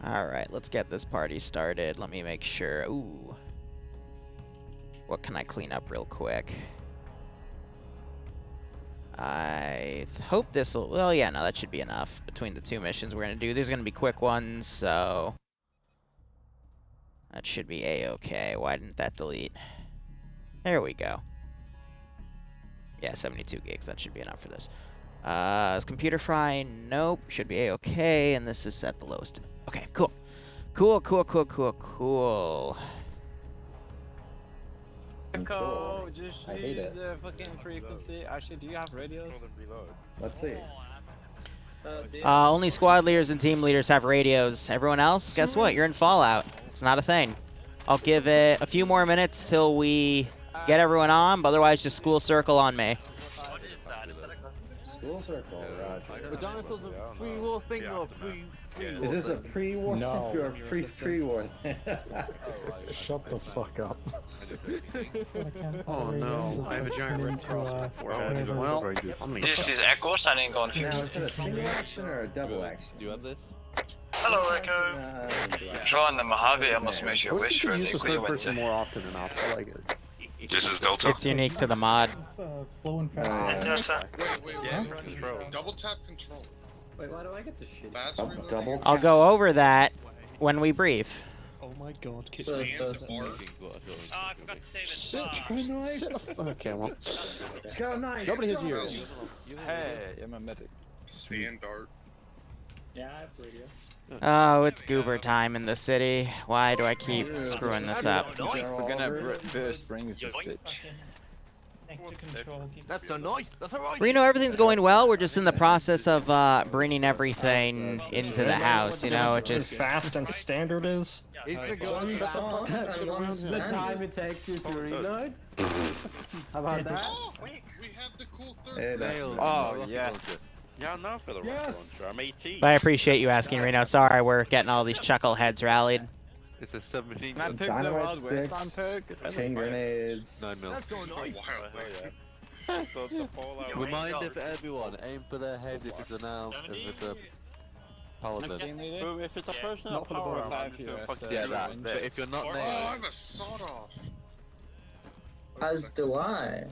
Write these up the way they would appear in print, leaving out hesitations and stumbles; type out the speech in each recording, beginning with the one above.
Alright, let's get this party started. Let me make sure. Ooh. What can I clean up real quick? I hope this will... Well, yeah, no, that should be enough between the two missions we're going to do. These are going to be quick ones, so... That should be A-okay. Why didn't that delete? There we go. Yeah, 72 gigs. That should be enough for this. Is computer fry? Nope. Should be A-okay, and this is set the lowest. Okay, cool. Cool. Echo, just use the fucking frequency. Actually, do you have radios? Let's see. Only squad leaders and team leaders have radios. Everyone else, guess what? You're in Fallout. It's not a thing. I'll give it a few more minutes till we get everyone on, but otherwise just school circle on me. What is that? Is that a School circle, Roger. But Jonathan's a pre-war thing or pre-war? Is this a pre-war or pre-war? Shut the fuck up. Oh no, I have a giant red cross. Well, This is Echo standing on 50. Now, is it a single action or a double action? Do you have this? Hello, Echo. Join the Mojave, I must make your wish for a use the nuclear third person winter. more often than ops. I like it. This is Delta. It's unique to the mod. Slow and fast. Delta. Control. Double tap control. Wait, why do I get this shit? Fast reload. Double I'll go over that when we brief. Oh my god, kid. Stand bar. I forgot to say that. Okay, well. It's got a knife. Nobody has here. Hey, I'm a medic. Stand dart. Yeah, I have radio. Oh, it's goober time in the city. Why do I keep screwing this up? We're gonna burst brings this bitch. That's so nice. That's alright. Reno, everything's going well. We're just in the process of bringing everything into the house. You know, it just... Fast and standard is? The time it takes you to reload? How about that? Oh, we have the cool third. Oh, yeah. Yeah, I'm not for the rocket launcher. I'm 18. But I appreciate you asking, Reno. Sorry, we're getting all these chuckleheads rallied. It's a submachine Man, gun. pick the Dynamite Wild West sticks, on chain grenades. 9 mil. That's going on. So the Fallout. Remind everyone, aim for their head if it's an arm, if it's a paladin. If it's a personal power, I'm just gonna fuck Yeah, that. But if you're not Oh, I nailed, have a sawed off. As do I.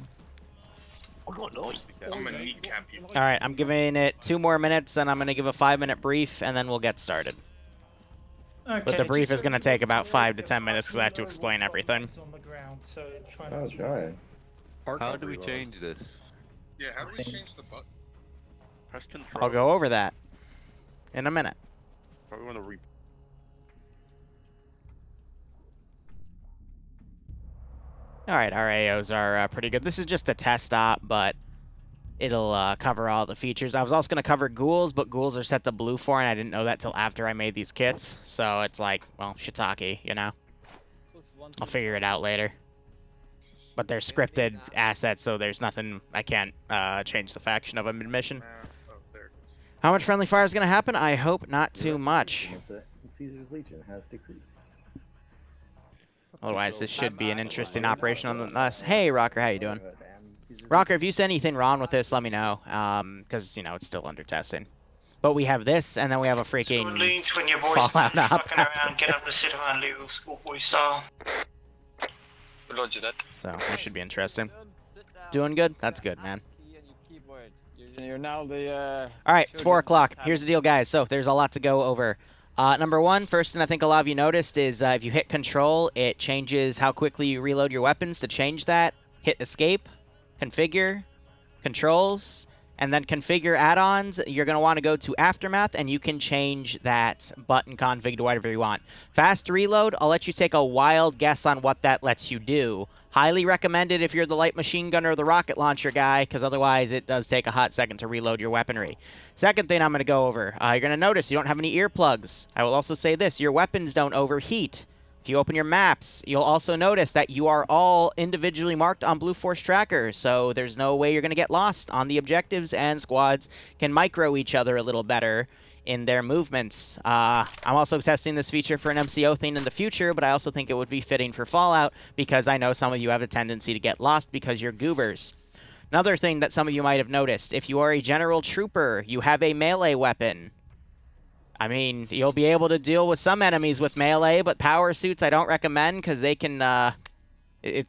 I'm a kneecap you. All right, I'm giving it 2 more minutes, and I'm going to give a 5-minute brief, and then we'll get started. Okay, But the brief is going to take about 5 to 10 minutes because I have to explain everything. Oh, joy. how do we change this? Yeah, how do we change the button? Press control. I'll go over that in a minute. Probably want to re. All right, our AOs are pretty good. This is just a test stop, but it'll cover all the features. I was also going to cover ghouls, but ghouls are set to blue for, and I didn't know that till after I made these kits. So it's like, well, shiitake, you know? I'll figure it out later. But they're scripted assets, so there's nothing, I can't change the faction of a mid-mission. Oh, there it is. How much friendly fire is going to happen? I hope not too much. Caesar's Legion has decreased. Otherwise, this should be an interesting operation on us. Hey, Rocker, how you doing? Rocker, if you see anything wrong with this, let me know, because, you know, it's still under testing. But we have this, and then we have a freaking When your boys Fallout up. fucking around, get up and sit around Liru, schoolboy style. Roger that. So, this should be interesting. Doing good? That's good, man. You're now the, All right, it's 4 o'clock. Here's the deal, guys. So, there's a lot to go over. Number one, first thing I think a lot of you noticed is if you hit control, it changes how quickly you reload your weapons. To change that, hit escape, configure, controls, and then configure add-ons. You're going to want to go to Aftermath, and you can change that button config to whatever you want. Fast reload, I'll let you take a wild guess on what that lets you do. Highly recommended if you're the light machine gunner or the rocket launcher guy, because otherwise it does take a hot second to reload your weaponry. Second thing I'm going to go over, you're going to notice you don't have any earplugs. I will also say this, your weapons don't overheat. If you open your maps, you'll also notice that you are all individually marked on Blue Force Tracker, so there's no way you're going to get lost on the objectives, and squads can micro each other a little better in their movements. I'm also testing this feature for an MCO thing in the future, but I also think it would be fitting for Fallout because I know some of you have a tendency to get lost because you're goobers. Another thing that some of you might have noticed, if you are a general trooper, you have a melee weapon. I mean, you'll be able to deal with some enemies with melee, but power suits I don't recommend because they can,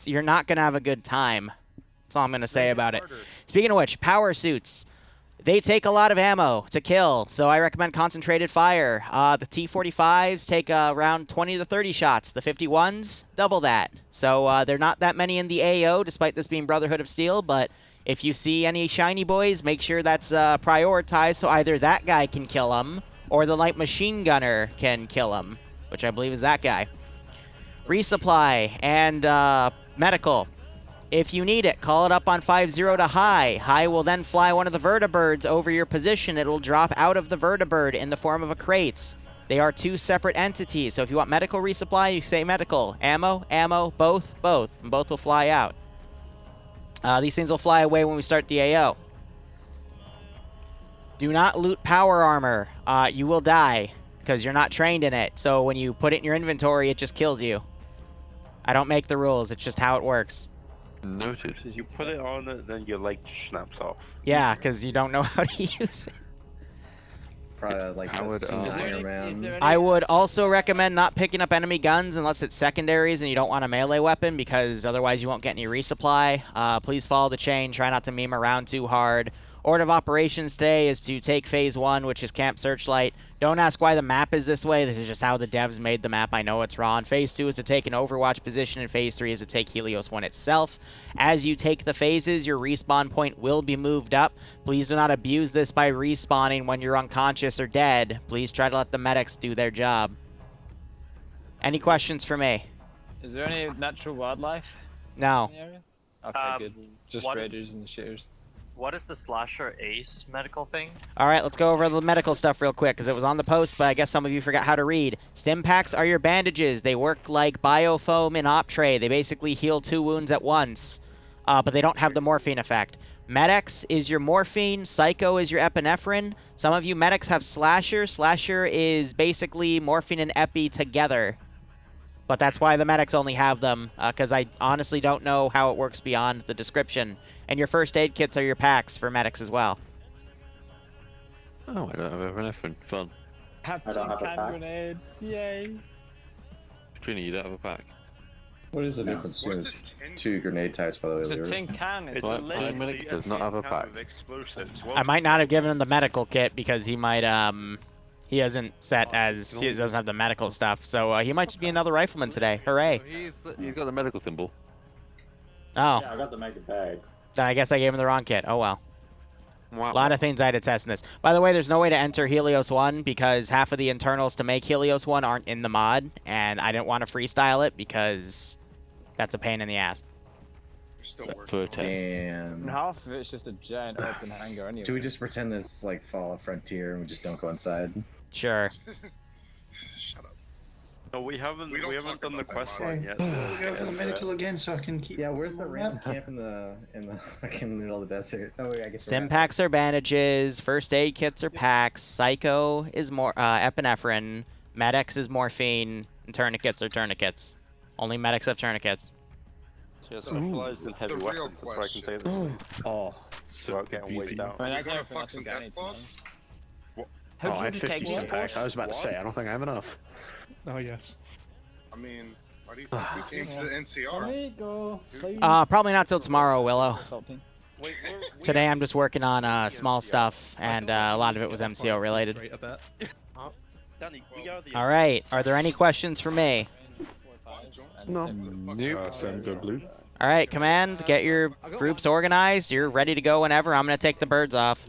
you're not going to have a good time. That's all I'm going to say about it. Speaking of which, power suits. They take a lot of ammo to kill, so I recommend concentrated fire. The T-45s take around 20 to 30 shots. The 51s, double that. So they're not that many in the AO, despite this being Brotherhood of Steel, but if you see any shiny boys, make sure that's prioritized so either that guy can kill them or the light machine gunner can kill them, which I believe is that guy. Resupply and medical. If you need it, call it up on 5-0 to High. High will then fly one of the vertibirds over your position. It will drop out of the vertibird in the form of a crate. They are two separate entities, so if you want medical resupply, you say medical. Ammo, ammo, both, and both will fly out. These things will fly away when we start the AO. Do not loot power armor. You will die because you're not trained in it. So when you put it in your inventory, it just kills you. I don't make the rules. It's just how it works. Noted. You put it on it, then your leg just snaps off. Yeah, because you don't know how to use it. Probably like Iron Man. I would also recommend not picking up enemy guns unless it's secondaries and you don't want a melee weapon because otherwise you won't get any resupply. Please follow the chain. Try not to meme around too hard. Order of operations today is to take Phase 1, which is Camp Searchlight. Don't ask why the map is this way. This is just how the devs made the map. I know it's wrong. Phase 2 is to take an Overwatch position, and Phase 3 is to take Helios 1 itself. As you take the phases, your respawn point will be moved up. Please do not abuse this by respawning when you're unconscious or dead. Please try to let the medics do their job. Any questions for me? Is there any natural wildlife No. in the area? Okay, good. Just raiders and shitters. What is the slasher ace medical thing? All right, let's go over the medical stuff real quick because it was on the post, but I guess some of you forgot how to read. Stim packs are your bandages. They work like biofoam in Optray. They basically heal 2 wounds at once, but they don't have the morphine effect. Med-X is your morphine. Psycho is your epinephrine. Some of you medics have Slasher. Slasher is basically morphine and epi together. But that's why the medics only have them, because I honestly don't know how it works beyond the description. And your first aid kits are your packs for medics as well. Oh, I don't have epinephrine. Fun. I don't have a pack. Grenades, yay! Trini, you don't have a pack. What is the difference between two grenade types, by the way? It's a Liru? tin can. It's Well, a legendary medic does not have a can pack. with explosives. I might not have given him the medical kit because he might, he hasn't set as, he doesn't have the medical stuff. So he might just be another rifleman today. Hooray. He's got the medical symbol. Oh. Yeah, I got the mega bag. Then I guess I gave him the wrong kit. Oh well. A lot of things I had to test in this. By the way, there's no way to enter Helios 1 because half of the internals to make Helios 1 aren't in the mod, and I didn't want to freestyle it because that's a pain in the ass. Still For a working. test. And Damn. half of it's just a giant open hangar anyway. Do we just pretend this like Fallout Frontier and we just don't go inside? Sure. Shut up. No, we haven't We don't haven't talk done the about that, quest Mark. line yet. We'll go for the medical again so I can keep. Yeah, where's the random camp in the fucking middle of the desert? Oh, I guess Stim packs are bandages. First aid kits are packs. Psycho is more epinephrine. Med-X is morphine. And tourniquets are tourniquets. Only medics have tourniquets. Yeah, specialized in heavy The real weapons, that's why I can say this. Oh, Without getting weighed down. I mean, You that's gonna everything I fuck some think I death need to know. boss? How do you detect stim what? packs. I was about to say, I don't think I have enough. Oh, yes. I mean, why do you think we came to the NCR? Amigo, please. Probably not till tomorrow, Willow. Consulting. Wait, we Today I'm just working on small stuff, and a lot of it was MCO related. Danny, we are the All right. Are there any questions for me? No. Nope. Send the blue. All right, Command, get your groups organized. You're ready to go whenever. I'm going to take the birds off.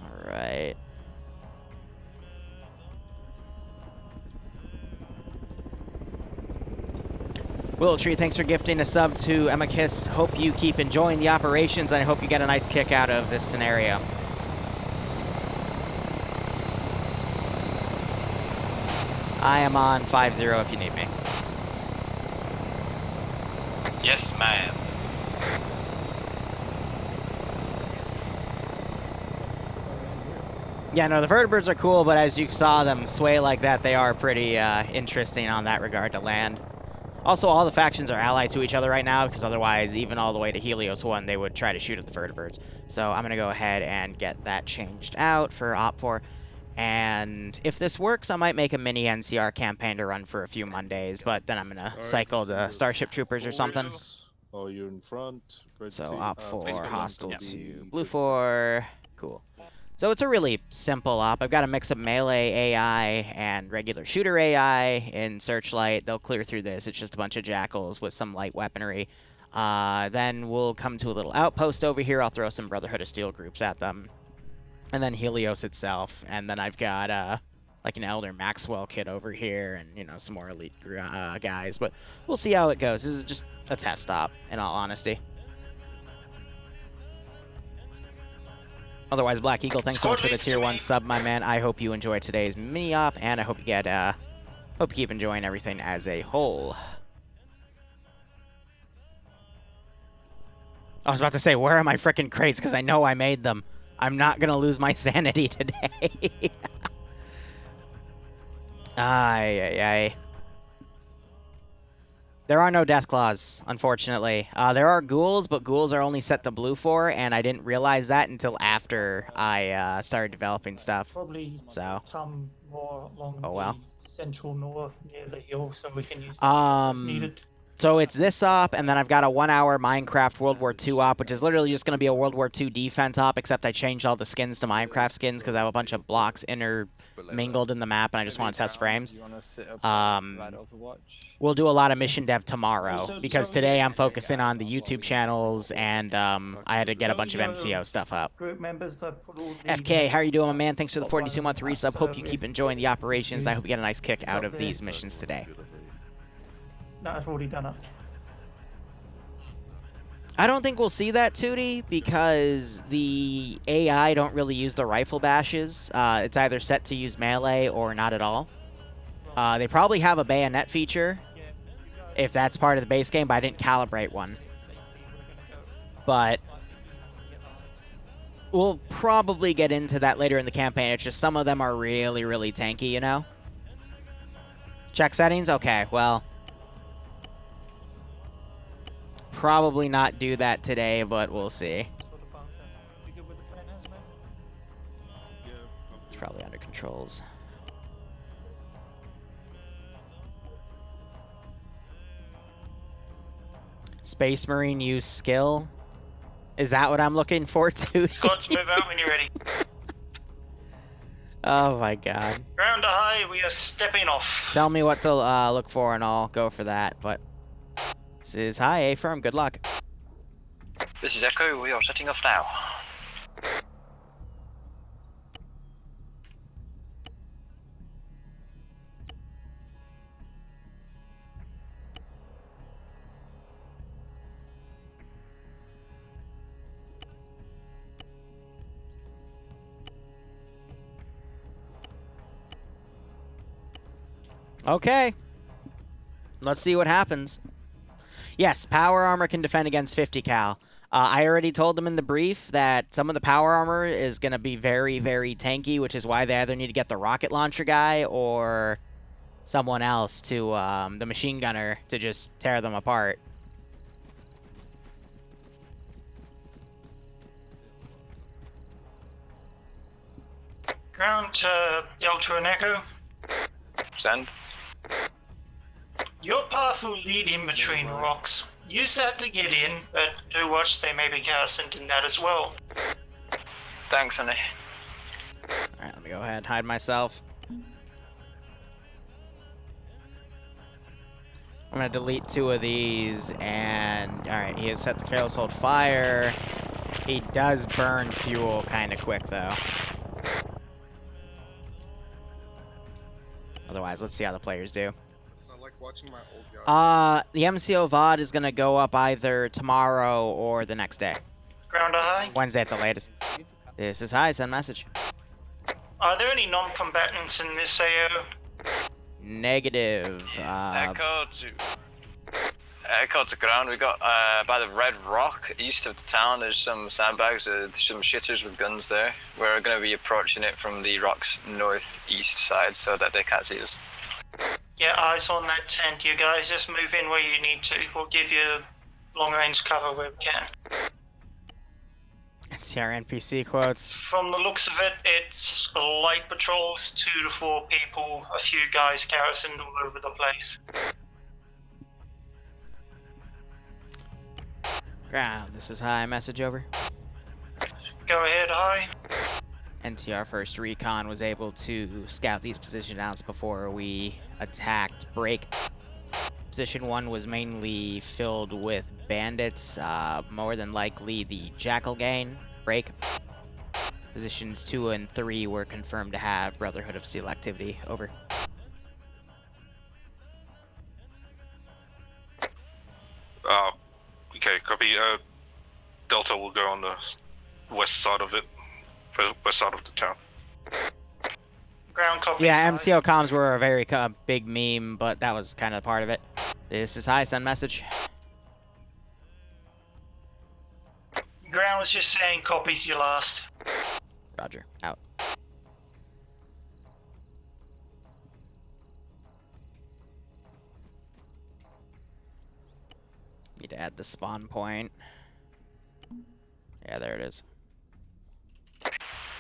All right. Willow Tree, thanks for gifting a sub to Emma Kiss. Hope you keep enjoying the operations, and I hope you get a nice kick out of this scenario. I am on 5-0 if you need me. Yes, ma'am. Yeah, no, the vertibirds are cool, but as you saw them sway like that, they are pretty interesting on that regard to land. Also, all the factions are allied to each other right now, because otherwise, even all the way to Helios 1, they would try to shoot at the vertebrates. So I'm going to go ahead and get that changed out for Op4. And if this works, I might make a mini NCR campaign to run for a few Mondays, but then I'm going to cycle the Starship Troopers or something. Oh, you're in front. Great So to see. Op4, hostile Yeah. to Blue 4. Cool. So it's a really simple op. I've got a mix of melee AI and regular shooter AI in Searchlight. They'll clear through this. It's just a bunch of jackals with some light weaponry. Then we'll come to a little outpost over here. I'll throw some Brotherhood of Steel groups at them. And then Helios itself. And then I've got like an Elder Maxwell kit over here and, you know, some more elite guys. But we'll see how it goes. This is just a test stop, in all honesty. Otherwise, Black Eagle, thanks so much for the tier 1 sub, my man. I hope you enjoy today's mini-op, and I hope you get, hope you keep enjoying everything as a whole. I was about to say, where are my frickin' crates? Because I know I made them. I'm not going to lose my sanity today. Ay. There are no death claws, unfortunately. There are ghouls, but ghouls are only set to blue 4, and I didn't realize that until after I started developing stuff. Probably so come more along the central north near the hill, so we can use if needed. So it's this op, and then I've got a 1-hour Minecraft World War II op, which is literally just going to be a World War II defense op, except I changed all the skins to Minecraft skins because I have a bunch of blocks intermingled in the map, and I just want to test frames. We'll do a lot of mission dev tomorrow, because today I'm focusing on the YouTube channels, and I had to get a bunch of MCO stuff up. Group members, FK, how are you doing, my man? Thanks for the 42-month resub. Hope you keep enjoying the operations. I hope you get a nice kick out of these missions today. No, I've already done it. I don't think we'll see that, Tootie, because the AI don't really use the rifle bashes. It's either set to use melee or not at all. They probably have a bayonet feature, if that's part of the base game, but I didn't calibrate one. But we'll probably get into that later in the campaign. It's just some of them are really, really tanky, you know? Check settings? Okay, well... probably not do that today, but we'll see. It's probably under controls. Space Marine use skill. Is that what I'm looking for, too? Squads, move out when you're ready. Oh my god. Ground to high, we are stepping off. Tell me what to look for and I'll go for that, but... This is hi, A-Firm. Good luck. This is Echo. We are setting off now. Okay. Let's see what happens. Yes, power armor can defend against 50 cal. I already told them in the brief that some of the power armor is going to be very, very tanky, which is why they either need to get the rocket launcher guy or someone else to, the machine gunner, to just tear them apart. Ground to Delta and Echo. Send. Your path will lead in between rocks. Use that to get in, but do watch they may be garrisoned in that as well. Thanks, honey. Alright, let me go ahead and hide myself. I'm going to delete 2 of these, and... Alright, he is set to careless hold fire. He does burn fuel kind of quick, though. Otherwise, let's see how the players do. Like watching my old guy. The MCO VOD is going to go up either tomorrow or the next day. Ground to high. Wednesday at the latest. This is hi, send message. Are there any non-combatants in this AO? Negative. Echo to ground. We got by the Red Rock, east of the town. There's some sandbags. There's some shitters with guns there. We're going to be approaching it from the rock's northeast side so that they can't see us. Yeah, eyes on that tent, you guys. Just move in where you need to. We'll give you long range cover where we can. NCR NPC quotes. From the looks of it, it's light patrols, 2 to 4 people, a few guys garrisoned all over the place. Ground, this is high. Message over. Go ahead, high. NTR First Recon was able to scout these position outs before we attacked Break. Position 1 was mainly filled with bandits, more than likely the Jackal Gang. Break. Positions 2 and 3 were confirmed to have Brotherhood of Steel activity. Over. Okay, copy. Delta will go on the west side of it, west side of the town. Ground copy. Yeah, MCO comms were a very big meme, but that was kind of part of it. This is high. Send message. Ground was just saying copies you last. Roger. Out. Need to add the spawn point. Yeah, there it is.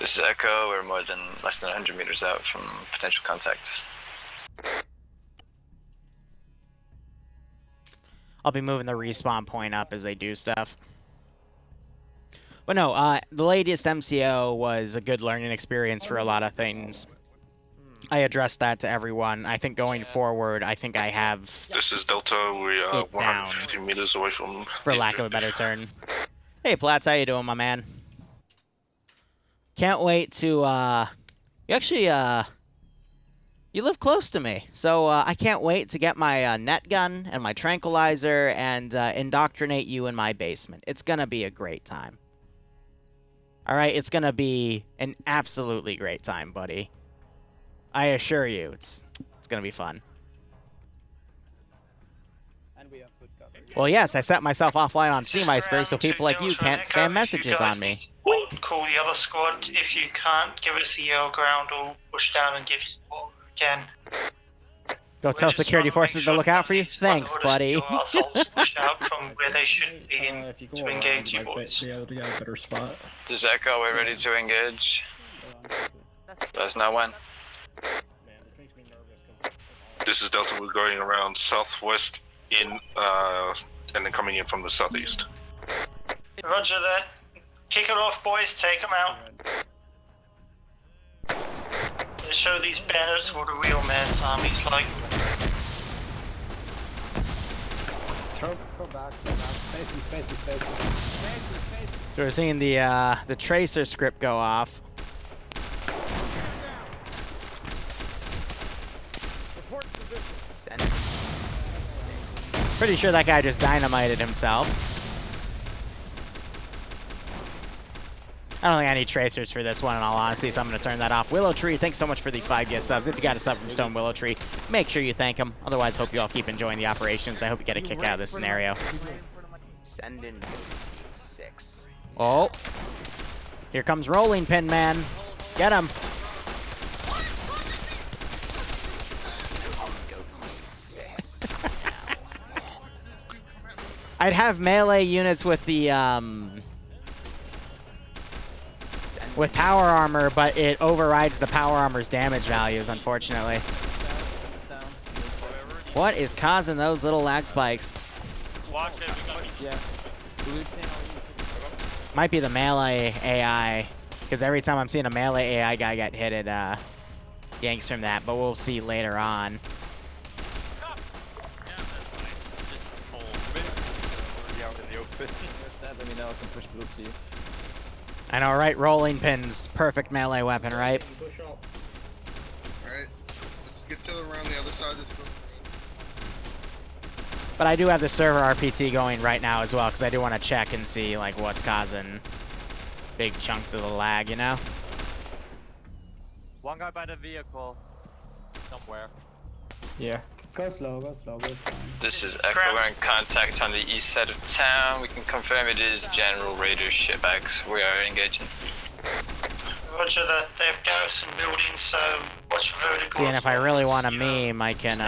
This is Echo. We're more than less than 100 meters out from potential contact. I'll be moving the respawn point up as they do stuff. But no, the latest MCO was a good learning experience for a lot of things. I addressed that to everyone. I think going forward, I think I have... This is Delta. We are 150 meters away from... For lack of a better term. Hey, Platts, how you doing, my man? Can't wait to, You actually, You live close to me, so I can't wait to get my net gun and my tranquilizer and indoctrinate you in my basement. It's gonna be a great time. Alright, it's gonna be an absolutely great time, buddy. I assure you, it's gonna be fun. Well, yes, I set myself offline on Steam Iceberg so people like you can't spam messages on me. Call the other squad. If you can't, give us a yell. Ground or push down and give you support again. Go tell security forces to look out for you? Thanks, buddy. Push out from where they should be to engage you boys. This is Echo. We're ready to engage. Let us know when. This is Delta. We're going around southwest in, and then coming in from the southeast. Roger that. Kick it off, boys. Take them out. Let's show these bandits what a real man's army's like. Throw back. Spacing. So we're seeing the tracer script go off. Pretty sure that guy just dynamited himself. I don't think I need tracers for this one, in all honesty, so I'm going to turn that off. Willow Tree, thanks so much for the 5 gift subs. If you got a sub from Stone Willow Tree, make sure you thank him. Otherwise, hope you all keep enjoying the operations. I hope you get a kick out of this scenario. Send in Team 6. Oh. Here comes Rolling Pin Man. Get him. I'd have melee units with the, with power armor, but it overrides the power armor's damage values, unfortunately. What is causing those little lag spikes? Might be the melee AI, because every time I'm seeing a melee AI guy get hit, it yanks from that, but we'll see later on. I know, right? Rolling Pin's perfect melee weapon, right? Alright, let's get to around the other side of this building. But I do have the server RPT going right now as well, because I do want to check and see like what's causing big chunks of the lag, you know? One guy by the vehicle. Somewhere. Yeah. Go slow, go fine. This is Echo. We're in contact on the east side of town. We can confirm it is General Raiders shipbags. We are engaging. Roger that. They have garrison buildings, so watch for vertical. See, and if I really want a meme, I can,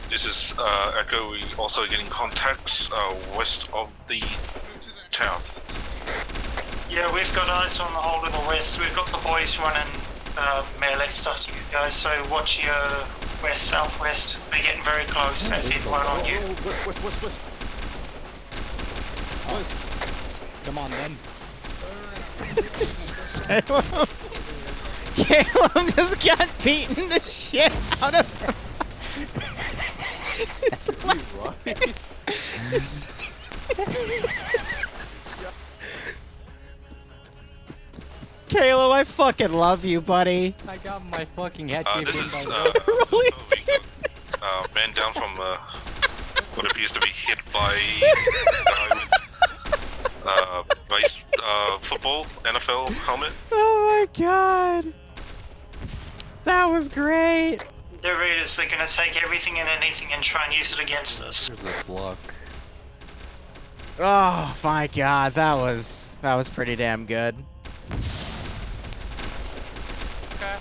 This is Echo. We also getting contacts west of the town. Yeah, we've got eyes on the whole of the west. We've got the boys running melee stuff to you guys, so watch your west, southwest. They're getting very close. That's it, right on you. West. Come on, then. Caleb just got beaten the shit out of him. Caleb, I fucking love you, buddy. I got my fucking head This is man down from what appears to be hit by base football NFL helmet. Oh my god. That was great. The raiders are gonna take everything and anything and try and use it against us. There's a block. Oh my god, that was pretty damn good. Okay.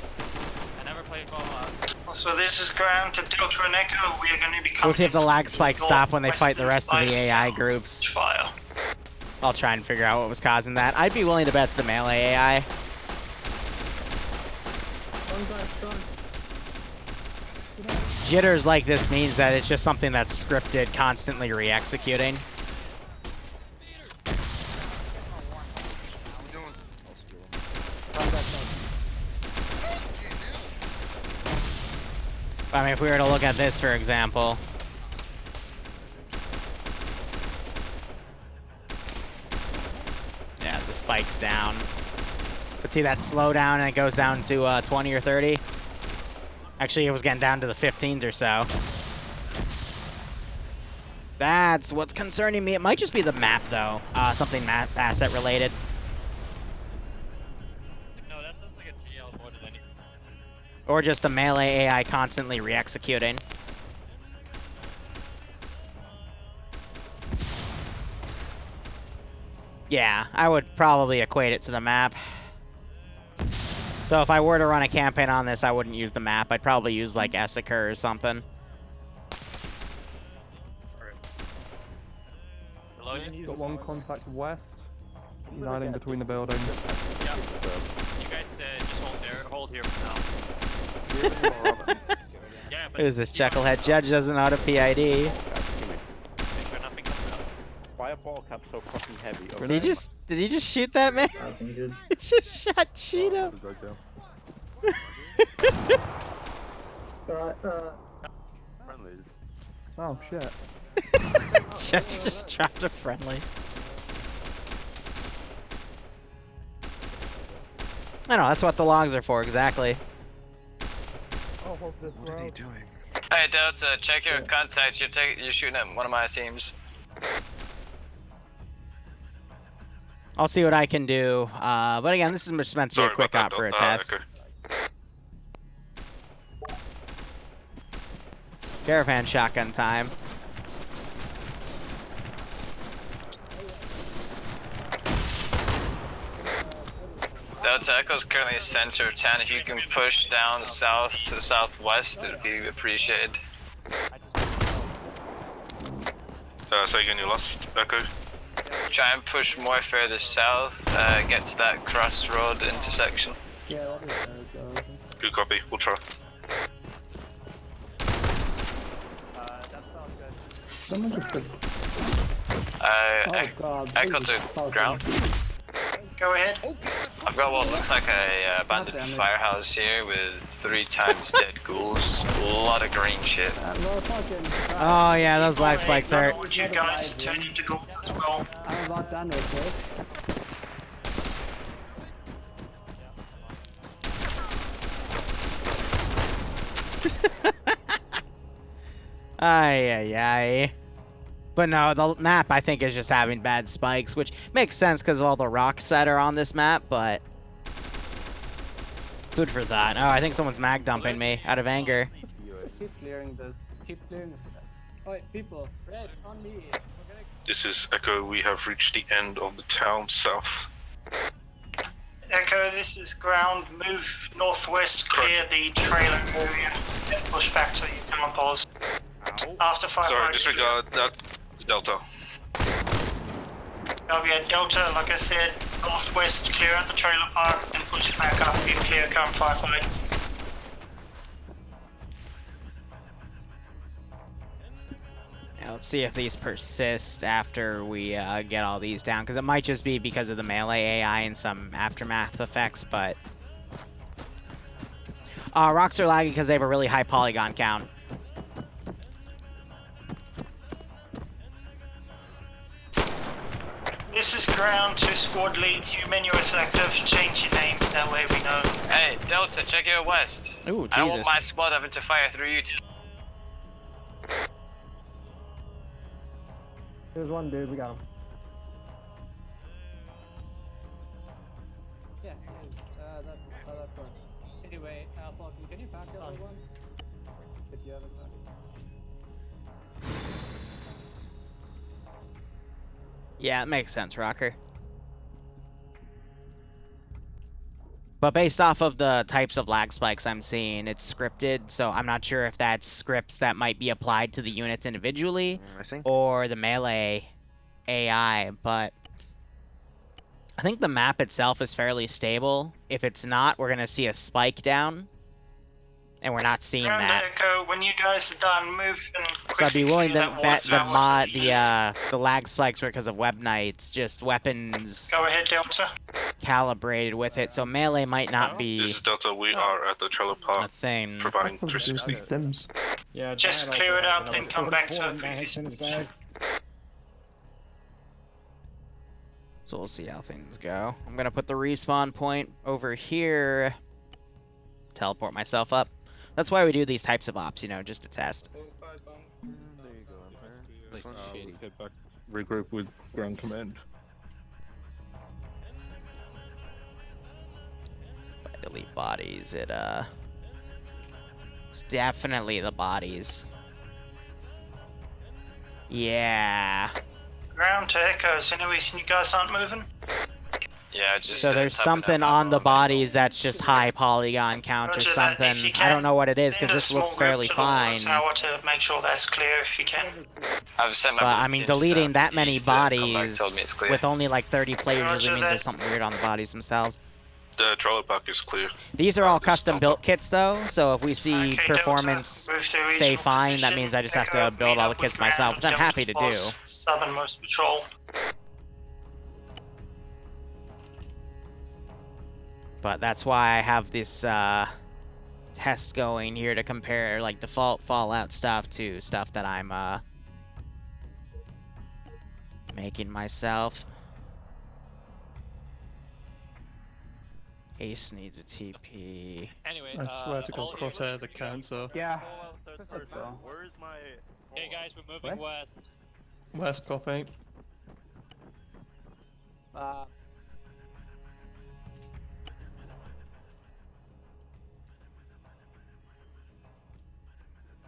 I never played Fallout. So this is ground to Delta and Echo. We are going to be coming. We'll see if the lag spikes stop when they fight the rest of the AI groups. Fire. I'll try and figure out what was causing that. I'd be willing to bet it's the melee AI. Jitters like this means that it's just something that's scripted, constantly re-executing. I mean, if we were to look at this, for example. Yeah, the spike's down. But see that slowdown and it goes down to 20 or 30? Actually, it was getting down to the 15s or so. That's what's concerning me. It might just be the map, though. Something map asset related. No, that sounds like a GL more than anything. Or just the melee AI constantly re-executing. Yeah, I would probably equate it to the map. So if I were to run a campaign on this, I wouldn't use the map. I'd probably use, like, Essiker or something. Hello, you? Got one contact west, uniting between the buildings. Yeah. You guys just hold here for now. Yeah, but Who's this chucklehead judge doesn't know how to PID? make sure nothing comes up. Why are ball caps so fucking heavy? Did he just shoot that man? He just shot Cheeto. Oh shit. Judge just dropped a friendly. I know, that's what the logs are for, exactly. What are they doing? Hey Delta, check your contacts. You're shooting at one of my teams. I'll see what I can do. But again, this is just meant to be a quick op for a test. Caravan shotgun time. Delta Echo's currently center of town. If you can push down south to the southwest, it would be appreciated. Say again, you lost Echo. Try and push more further south, get to that crossroad intersection. Good copy, we'll try. Someone just did. Echo to ground. Go ahead. I've got what looks like a abandoned firehouse here with 3 times dead ghouls. A lot of green shit. Oh yeah, those lag spikes hurt. I want you guys to turn into ghouls as well. I'm about done with this. Ay, ay, ay. But no, the map, I think, is just having bad spikes, which makes sense because of all the rocks that are on this map, but... Food for thought. Oh, I think someone's mag dumping me out of anger. Keep clearing this. Keep clearing this. Alright, people. Red, on me. This is Echo. We have reached the end of the town south. Echo, this is ground. Move northwest, clear the trailer area, and push back to your command post. After 5. Sorry, disregard that. It's Delta. Yeah, Delta, like I said, northwest, clear out the trailer park, and push back up. You clear, come 5-5. Now let's see if these persist after we get all these down, because it might just be because of the melee AI and some aftermath effects, but... rocks are laggy because they have a really high polygon count. This is ground, 2 squad leads, you menu is active, change your names, that way we know. Hey, Delta, check your west. Ooh, Jesus. I don't want my squad having to fire through you. There's one dude, we got him. Yeah, that's fun. Anyway, Alpha, can you back up everyone? If you haven't back. Yeah, it makes sense, Rocker. But based off of the types of lag spikes I'm seeing, it's scripted, so I'm not sure if that's scripts that might be applied to the units individually, or the melee AI, but I think the map itself is fairly stable. If it's not, we're going to see a spike down, and we're not seeing that. Echo, when you guys are done, move and So I'd be willing to bet the mod, the lag spikes were because of web knights, just weapons Go ahead, Delta. calibrated with it, so melee might not be This is Delta. We are at the trailer a park thing. providing 360. Stems. Yeah, Just Giant clear it also up, has then come back to another a 44 previous in his bag. So we'll see how things go. I'm gonna put the respawn point over here. Teleport myself up. That's why we do these types of ops, you know, just to test. There you go, Emperor. Head back, regroup with ground command. If I delete bodies, it's definitely the bodies. Yeah. Ground to Echoes, any reason you guys aren't moving? Yeah, just. So there's something on the bodies that's just high polygon count or Roger that. If something. you I don't know what it is Send because a this looks small group fairly to the water fine. tower to make sure that's clear if you can. I've sent my But I mean, deleting that many bodies told me it's clear. with only like 30 players Roger usually means that. there's something weird on the bodies themselves. The trailer park is clear. These are all custom built kits though, so if we see Okay, Delta, performance move to stay regional fine, that position. means I just have Echo, to build meet all up the with kits myself, which I'm ground, happy to do. boss, Southernmost patrol. But that's why I have this test going here to compare like default Fallout stuff to stuff that I'm making myself. Ace needs a TP. Anyway, I swear to God, crosshairs are cancer. Yeah. Let's go. Where's my... Hey guys, we're moving west. West copy.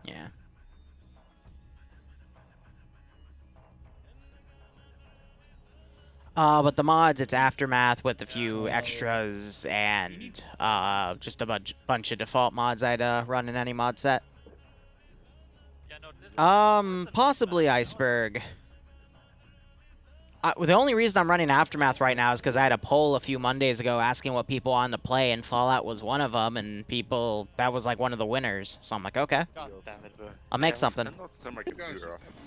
Yeah. But the mods, it's Aftermath with a few extras and just a bunch of default mods I'd run in any mod set. Possibly Iceberg. The only reason I'm running Aftermath right now is because I had a poll a few Mondays ago asking what people wanted to play, and Fallout was one of them, and that was like one of the winners. So I'm like, okay, I'll make something.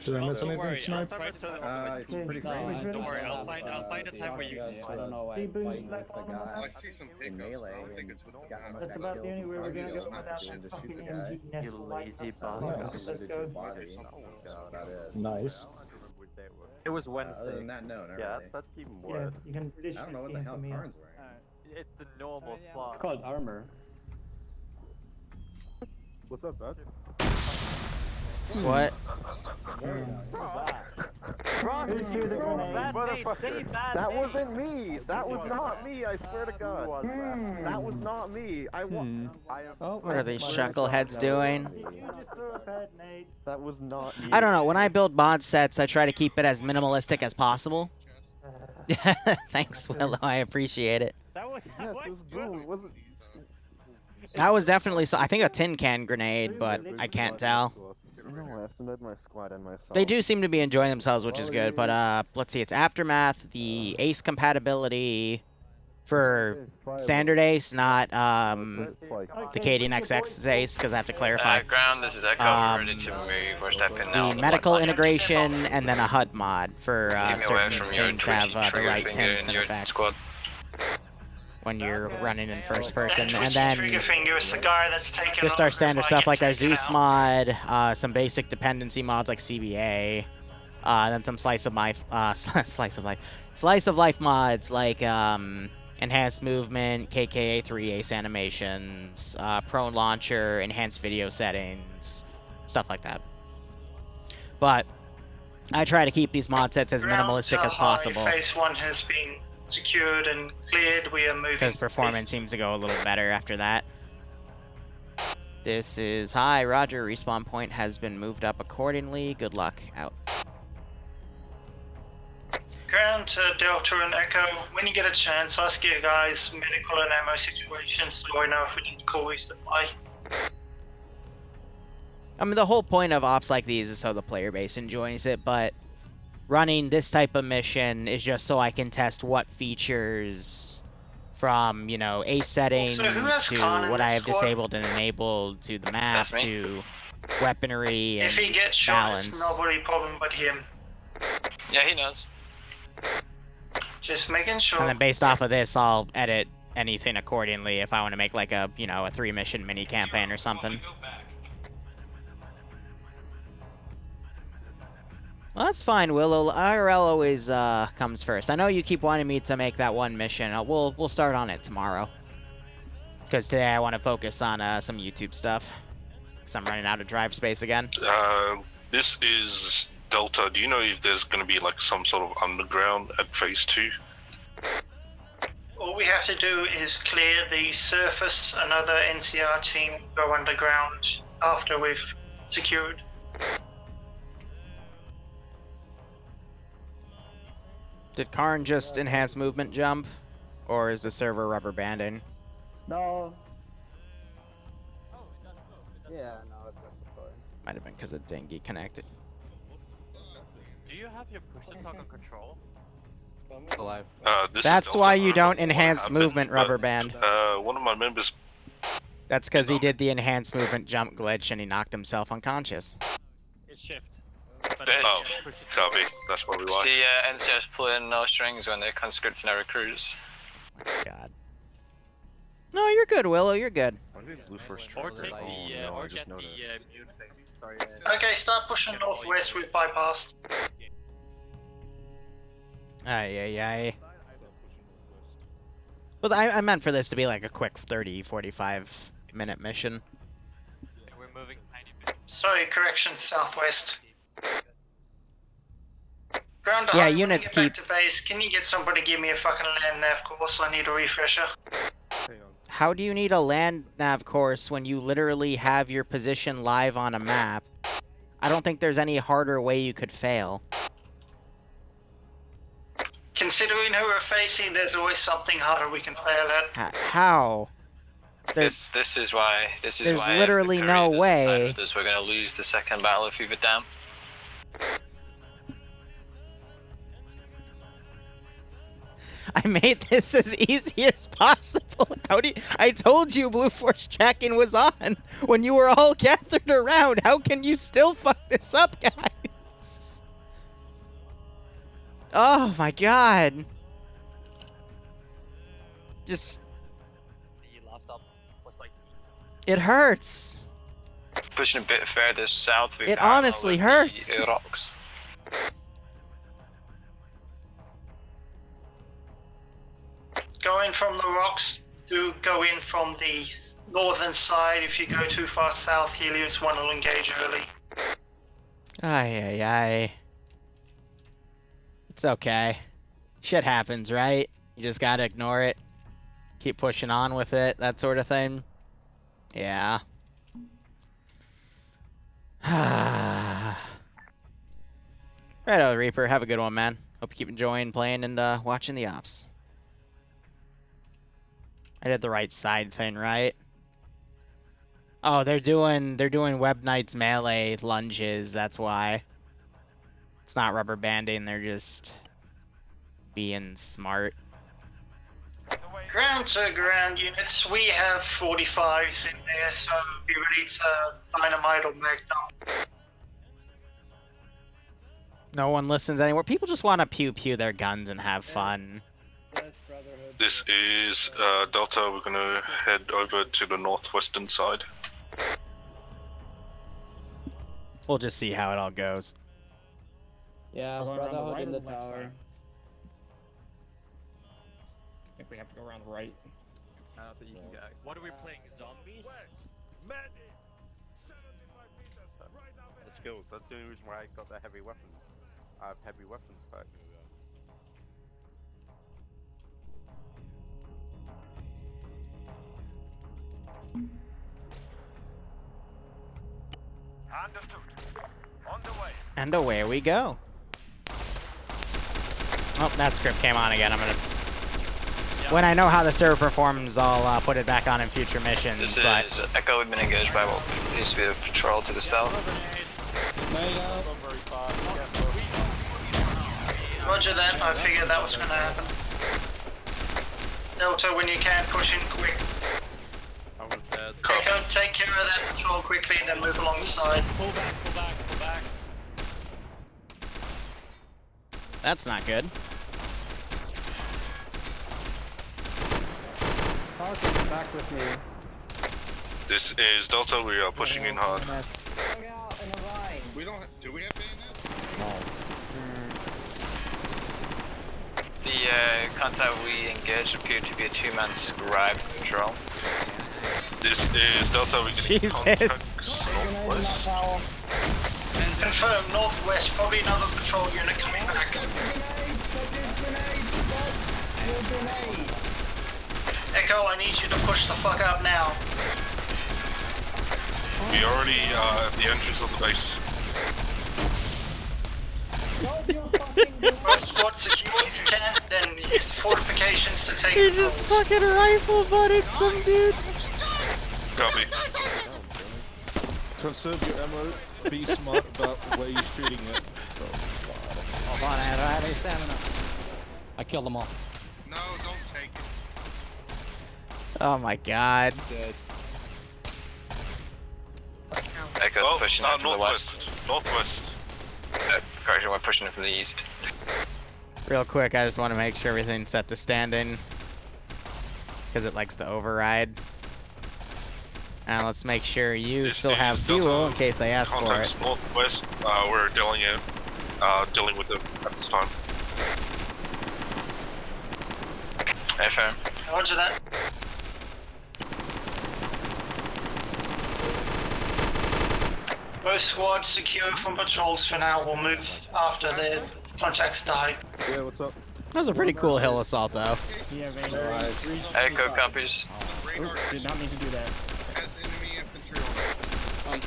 Did I miss anything, Snipe? It's pretty crazy. Don't worry, I'll find a time where you can. I don't know why it's fighting with the guy. I see some melee. That's about the only way we're gonna go without that fucking you lazy bastard. Nice. It was Wednesday. Other than that, no, not Yeah, really. that's even Yeah, worse. you can British I don't know what the hell me. Karn's wearing. It's the normal slot. It's called armor. What's up, bud? What? That wasn't me. That was not me. I swear to God. That was not me. What are these chuckleheads doing? That was not me. I don't know. When I build mod sets, I try to keep it as minimalistic as possible. Thanks, Willow. I appreciate it. That was definitely, I think, a tin can grenade, but I can't tell. They do seem to be enjoying themselves, which is good. But let's see. It's Aftermath, the Ace compatibility for standard Ace, not the Cadian XX's Ace, because I have to clarify. Ground, this is Echo. We're ready to move. We're stepping now. The medical integration, and then a HUD mod for certain from your things have the trigger right finger tints in and your effects squad. when you're running in first person. Twitching And then trigger finger is the guy that's taken just our over standard if I stuff get like our taken Zeus out. mod, some basic dependency mods like CBA, then some slice of life mods like enhanced movement, KKA3 ace animations, prone launcher, enhanced video settings, stuff like that. But I try to keep these mod sets as minimalistic as possible Phase 1 has been secured and cleared. We are moving. because performance seems to go a little better after that. This is hi, Roger. Respawn point has been moved up accordingly. Good luck. Out. Ground to Delta and Echo. When you get a chance, ask your guys medical and ammo situations so I know if we need to call resupply. I mean, the whole point of ops like these is so the player base enjoys it, but running this type of mission is just so I can test what features from, you know, ace settings to what I have disabled and enabled to the map to weaponry and If he gets shot, balance. it's nobody problem but him. Yeah, he knows. Just making sure. And then based off of this, I'll edit anything accordingly if I want to make like a, you know, a 3-mission mini campaign or something. Well, that's fine, Willow. IRL always comes first. I know you keep wanting me to make that one mission. We'll start on it tomorrow. Because today I want to focus on some YouTube stuff. Because I'm running out of drive space again. This is Delta. Do you know if there's going to be like some sort of underground at phase 2? All we have to do is clear the surface. Another NCR team go underground after we've secured. Did Karn just enhance movement jump? Or is the server rubber banding? No. Yeah, no, it's fine. Might have been because of Dengue connected. Do you have your push to talk on control? Alive. That's why you don't enhance movement rubber band. One of my members. That's because he did the enhanced movement jump glitch and he knocked himself unconscious. It's shift. Oh, copy. That's probably why. See, NCS pulling no strings when they're conscripting our recruits. God. No, you're good, Willow. You're good. Blue first Or trigger. take the, Oh no, or I just get the noticed. mute thing. Sorry. Okay, start pushing northwest. We've bypassed. Aye. But I meant for this to be like a quick 30, 45 minute mission. We're moving tiny bit. Sorry, correction, southwest. Ground Yeah, when you units get back keep- to base. Can you get somebody to give me a fucking land nav course? I need a refresher. How do you need a land nav course when you literally have your position live on a map? I don't think there's any harder way you could fail. Considering who we're facing, there's always something harder we can fail at. How? This is why. This is There's why. literally no way. We're gonna lose the second battle of Hoover Dam. I made this as easy as possible. I told you Blue Force tracking was on when you were all gathered around. How can you still fuck this up, guys? Oh my god. Just... The last up was like... It hurts. Pushing a bit further south. It honestly hurts. The rocks. Go in from the rocks. Do go in from the northern side. If you go too far south, Helios 1 will engage early. Aye. It's okay. Shit happens, right? You just gotta ignore it. Keep pushing on with it, that sort of thing. Yeah. Righto, Reaper. Have a good one, man. Hope you keep enjoying playing and watching the ops. I did the right side thing, right? Oh, they're doing Web Knight's melee lunges. That's why. It's not rubber banding. They're just being smart. Ground to ground units, we have 45s in there, so be ready to dynamite or magnum. No one listens anymore. People just want to pew-pew their guns and have fun. This is Delta. We're gonna head over to the northwestern side. We'll just see how it all goes. Yeah, Brotherhood in the tower. I think we have to go around right. I don't think you can go. What are we playing? Zombies? Let's go. That's the only reason why I got the heavy weapons. I have heavy weapons back. And away we go. Oh, that script came on again. I'm gonna. When I know how the server performs, I'll put it back on in future missions. This but is Echo. We've been engaged by what used to be a patrol to the south. Roger that, I figured that was going to happen. Delta, when you can, push in quick. I was dead. Echo, take care of that patrol quickly and then move along the side. Pull back, pull back, pull back. that's not good. Come back with me. This is Delta. We are pushing in hard. We don't. Do we have bayonets? No. The contact we engaged appeared to be a two-man scribe patrol. This is Delta. We can Jesus. northwest. Confirm, northwest, probably another patrol unit coming back. Echo, I need you to push the fuck up now. We already at the entrance of the base. Most squad secure if you can, then use fortifications to take He just fucking rifle butted some dude. Copy. Conserve your ammo. Be smart about where you're shooting it. Hold on, I don't have any stamina. I killed them all. No, don't take it. Oh my god. Dead. Echo's pushing in from the west. Northwest. Correction, we're pushing in from the east. Real quick, I just want to make sure everything's set to standing. Because it likes to override. And let's make sure you still have fuel in case they ask for it. Contacts northwest. We're dealing with them at this time. Affirm. Roger that. Both squads secure from patrols for now. We'll move after their contacts die. Yeah, what's up? That was a pretty cool hill assault, though. Yeah, Echo copies. did not mean to do that. Has enemy infantry on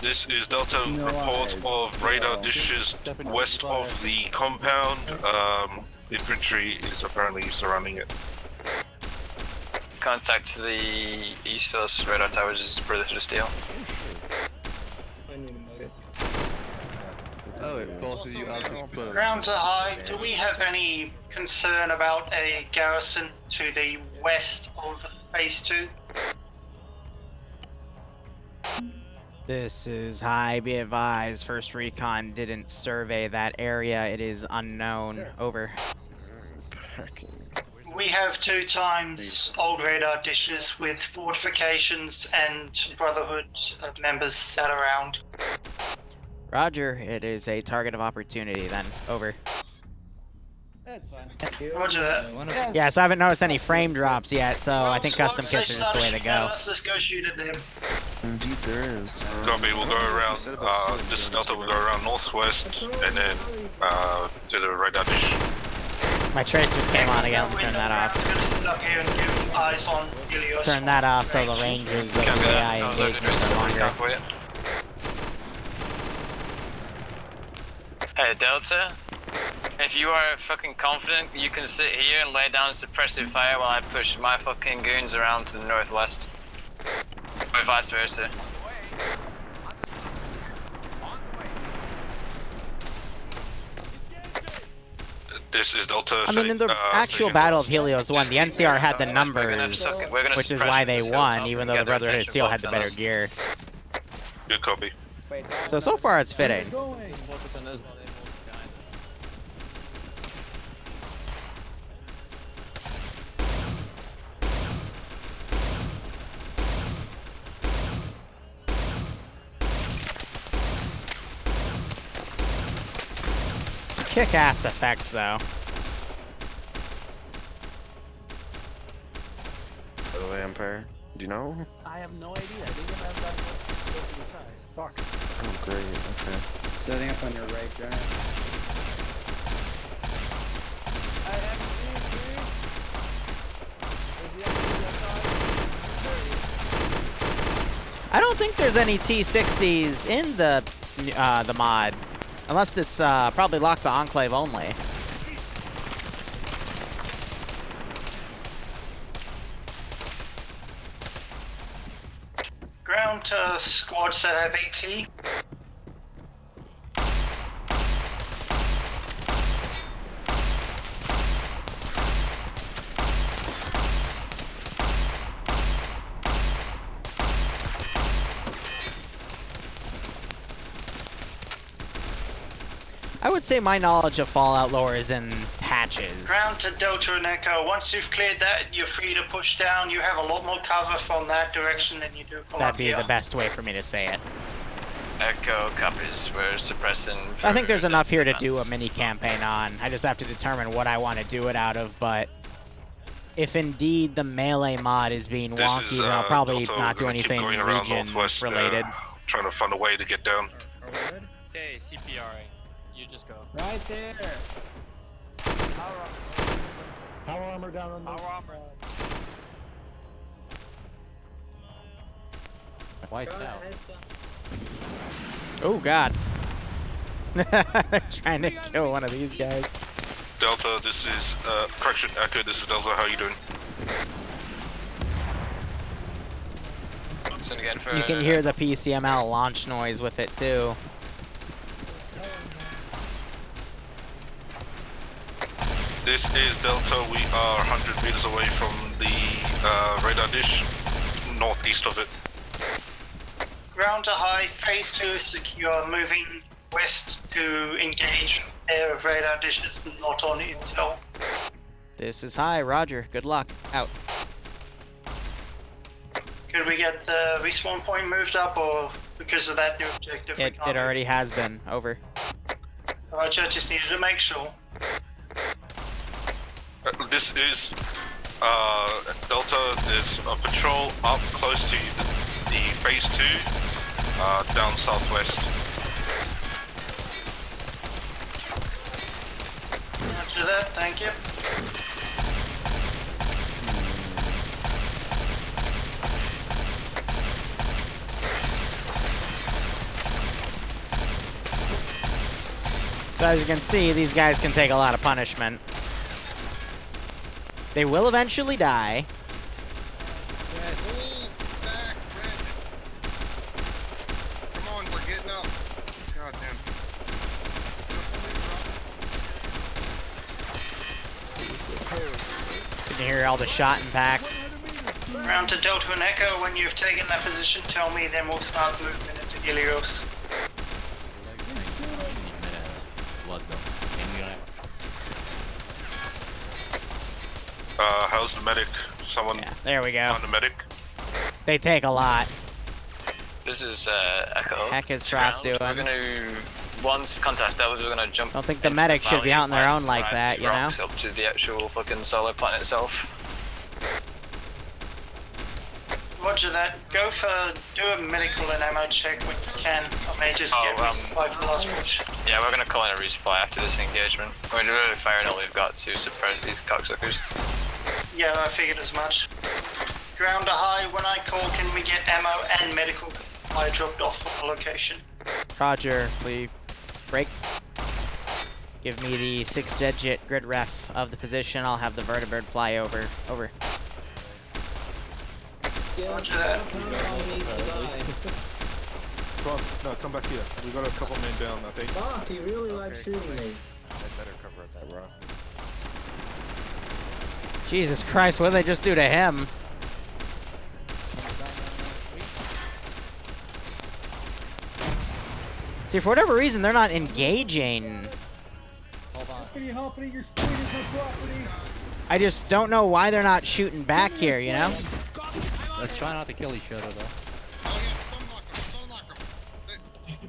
This is Delta. Report of radar dishes west of the compound. Infantry is apparently surrounding it. Contact to the east of us, radar towers is Brotherhood of Steel. Oh, both of you out of Grounds are high. Do we have any concern about a garrison to the west of Phase 2? This is high. Be advised, First Recon didn't survey that area. It is unknown. Over. We have 2 times old radar dishes with fortifications and Brotherhood members sat around. Roger, it is a target of opportunity then. Over. That's fine. Roger that. Yeah, so I haven't noticed any frame drops yet, so I think custom kits are just the way to go. Let's just go shoot at them. Indeed, there is. Copy. We'll go around. This is Delta. We'll go around northwest and then to the radar dish. My tracers came on again. Turn that off. I'm gonna sit up here and give eyes on Helios. Turn that off so the ranges of the AI engagements are longer. Hey, Delta. If you are fucking confident, you can sit here and lay down suppressive fire while I push my fucking goons around to the northwest. Or vice versa. This is Delta. I mean, in the actual Battle of Helios 1, the NCR had the numbers, which is why they won, even though the Brotherhood of Steel had the better gear. Good copy. So far it's fitting. Kick-ass effects, though. By the way, Empire, do you know? I have no idea. I think I'm that still to the side. Fuck. Oh, great. Okay. Setting up on your right, Giant. I have I don't think there's any T60s in the mod. Unless it's probably locked to Enclave only. Ground to squads that have AT. I would say my knowledge of Fallout lore is in patches. Ground to Delta and Echo. Once you've cleared that, you're free to push down. You have a lot more cover from that direction than you do from That'd up be here. the best way for me to say it. Echo copies. We're suppressing. I think there's enough here to do a mini campaign on. I just have to determine what I want to do it out of, but if indeed the melee mod is being wonky, then I'll probably Delta, not do we're gonna keep anything going around region northwest, related. Trying to find a way to get down. Okay, CPRing. You just go. Right there. Power armor down on the. Power armor. Wiped out. Oh god. Trying to kill one of these guys. Delta, this is correction. Echo, this is Delta. How you doing? You can hear the PCML launch noise with it too. This is Delta. We are 100 meters away from the radar dish, northeast of it. Ground to high, phase 2 is secure, moving west to engage air of radar dishes not on intel. This is high, roger. Good luck. Out. Could we get the respawn point moved up, or because of that new objective? It already has been. Over. Roger, just needed to make sure. This is Delta. There's a patrol up close to the phase 2, down southwest. Roger that, thank you. So as you can see, these guys can take a lot of punishment. They will eventually die. Come on, we're getting up. God damn. You can hear all the shot impacts. Round to Delta and Echo, when you've taken that position, tell me, then we'll start movement into Helios. How's the medic? Someone there we go. Found the medic. They take a lot. This is Echo. Heck is Frost doing? We're gonna, once contact levels, we're gonna jump. Don't think the medic should be out on their own like that, you know? Up to the actual fucking solar planet itself. Roger that. Go for do a medical and ammo check when you can. I may just get resupply for the last push. Yeah, we're gonna call in a resupply after this engagement. We're really firing all we've got to suppress these cocksuckers. Yeah, I figured as much. Ground to high, when I call, can we get ammo and medical supply dropped off from the location? Roger, please break. Give me the 6-digit grid ref of the position. I'll have the vertibird fly over. Over. Roger that. Frost, no, come back here. We got a couple men down, I think. Fuck, he really likes shooting me. I better cover up that rock. Jesus Christ, what did they just do to him? See, for whatever reason, they're not engaging. I just don't know why they're not shooting back here, you know? Let's try not to kill each other, though.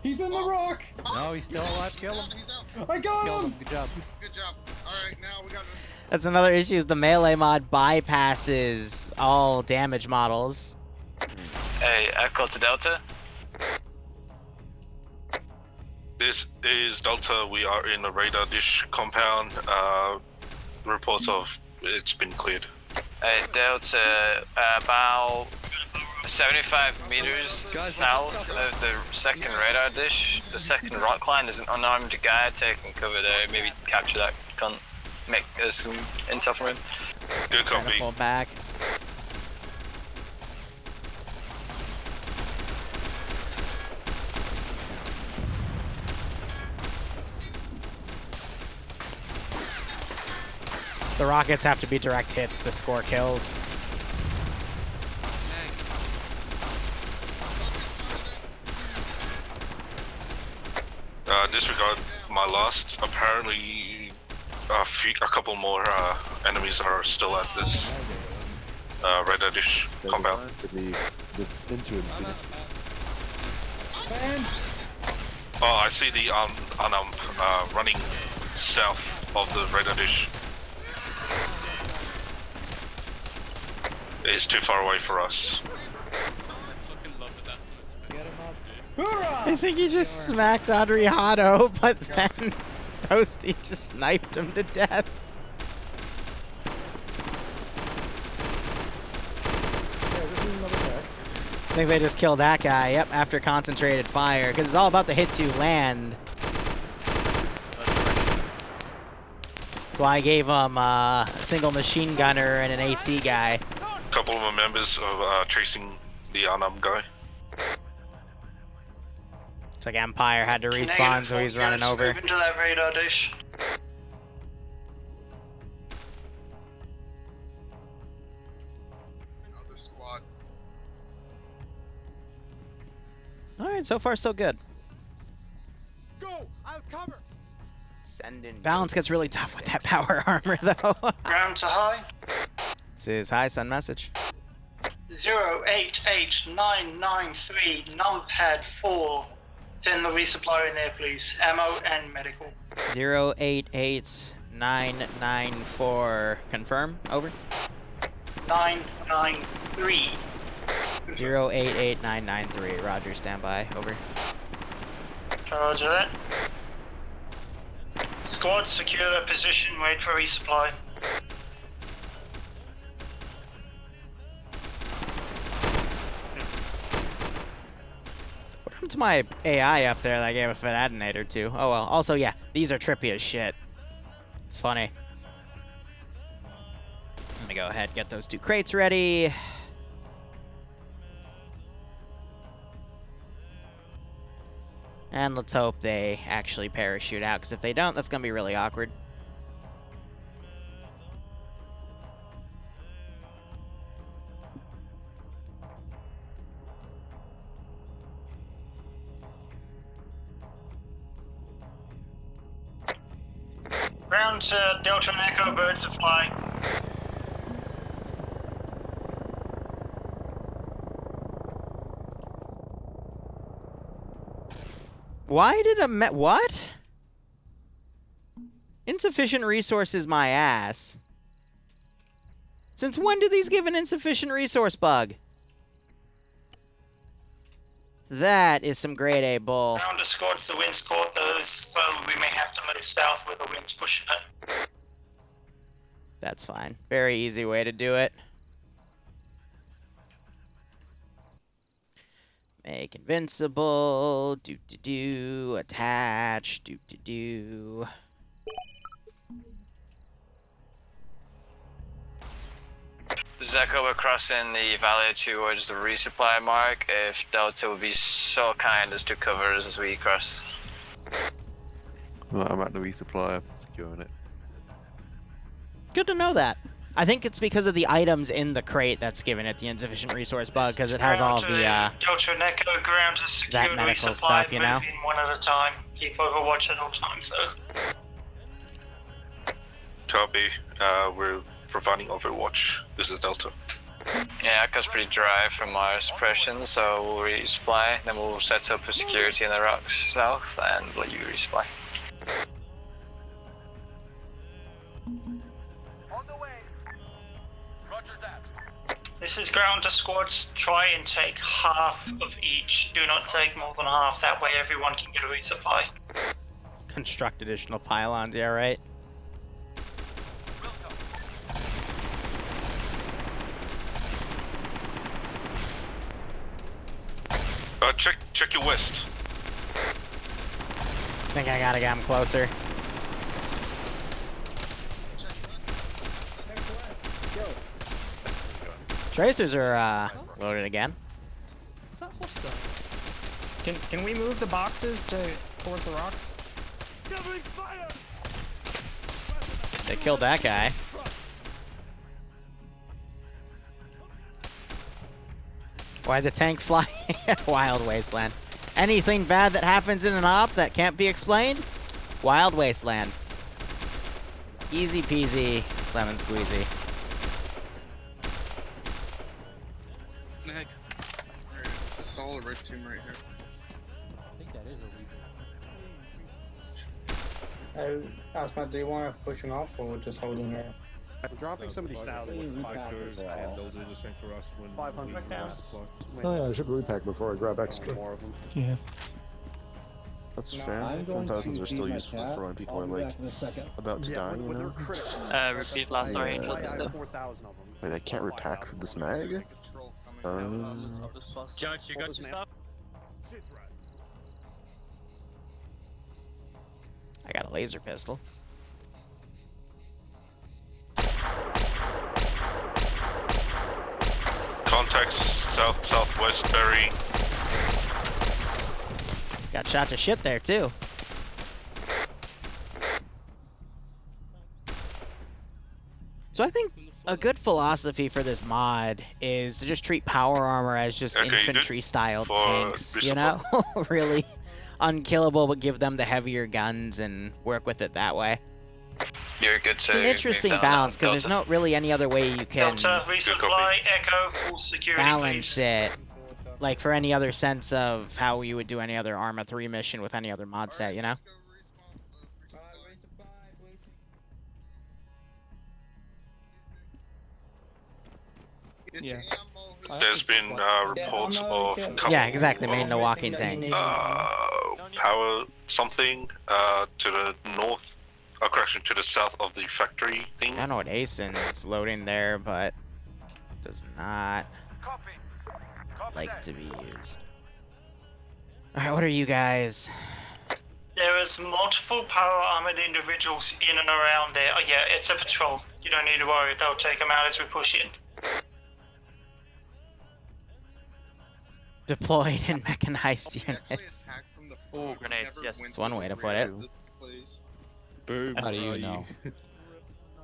He's in the rock! No, he's still alive. Kill him. I got Kill him! him. Good job. Good job. Alright, now we got That's another issue, is the melee mod bypasses all damage models. Hey, Echo to Delta. This is Delta. We are in the radar dish compound. Reports of it's been cleared. Hey, Delta, about 75 meters south of the second radar dish, the second rock line, there's an unarmed guy taking cover there. Maybe capture that cunt. Make some intel from him. Good copy. Pull back. The rockets have to be direct hits to score kills. Disregard my last. Apparently, a couple more enemies are still at this radar dish compound. Oh, I see the unarmed running south of the radar dish. It's too far away for us. I think he just smacked Adriano, but then Toasty just sniped him to death. I think they just killed that guy, yep, after concentrated fire, because it's all about the hits you land. That's why I gave him a single machine gunner and an AT guy. A couple of the members of chasing the unarmed guy. It's like Empire had to respawn, so he's running over. Move into that radar dish. another squad. Alright, so far so good. Go! I'll cover! Send in. Balance gets really tough with that power armor, though. Ground to high. This is high sun message. 088993 numpad 4. Send the resupply in there, please. Ammo and medical. 088994. Confirm. Over. 993. 088993. Roger, standby. Over. Roger that. Squad, secure their position. Wait for resupply. What happened to my AI up there that I gave a detonator to? Oh well. Also, yeah, these are trippy as shit. It's funny. Let me go ahead and get those 2 crates ready. And let's hope they actually parachute out, because if they don't, that's going to be really awkward. Ground to Delta and Echo, birds of fly. Why did what? Insufficient resources, my ass. Since when do these give an insufficient resource bug? That is some grade A bull. Ground escorts, the wind's caught those, so we may have to move south with the wind's pushing it. That's fine. Very easy way to do it. Make invincible. Do. Attach. Do. Zeko, we're crossing the valley towards the resupply mark. If Delta would be so kind as to cover us as we cross. Right, I'm at the resupply, I'm securing it. Good to know that. I think it's because of the items in the crate that's giving it the insufficient resource bug, because it has all of the Delta and Echo, ground is secure, that medical resupply, stuff, you know. move in one at a time. Keep overwatch at all times, though. Copy. We're providing overwatch. This is Delta. Yeah, Echo's pretty dry from our suppression, so we'll resupply, then we'll set up for security in the rocks south and let you resupply. This is ground to squads. Try and take half of each. Do not take more than half. That way everyone can get a resupply. Construct additional pylons, yeah, right? Check your west. I think I gotta get him closer. Tracers are loaded again. Can we move the boxes towards the rocks? They killed that guy. Why'd the tank fly? Wild Wasteland. Anything bad that happens in an op that can't be explained? Wild Wasteland. Easy peasy, lemon squeezy. Nick. It's a solid red team right here. I think that is a weak. Asma, do you want to push him off or just holding here? I'm dropping somebody south with 5 curves, and they'll do the same for us when 500 supply. Oh yeah, I should repack before I grab extra. More of them. Yeah. That's fair. 1,000s are still useful for when people are like about to die, you know? Repeat last story, Angel. Wait, I can't repack this mag? Judge, you got your stuff? I got a laser pistol. Contacts southwest berry. Got shot to shit there too. So I think a good philosophy for this mod is to just treat power armor as just infantry-style tanks, you know? Really unkillable, but give them the heavier guns and work with it that way. You're good to It's an interesting balance, because there's not really any other way you can Delta, resupply, Echo, full security, balance please. it, like for any other sense of how you would do any other Arma 3 mission with any other mod set, you know? Yeah. There's been reports of Yeah, exactly, made into walking tanks. Power something to the north, correction, to the south of the factory thing. I know what Asen's loading there, but does not like to be used. Alright, what are you guys? There is multiple power armored individuals in and around there. Oh, yeah, it's a patrol. You don't need to worry. They'll take them out as we push in. Deployed and mechanized units. Oh, grenades, yes. That's one way to put it. Boom. How do you know?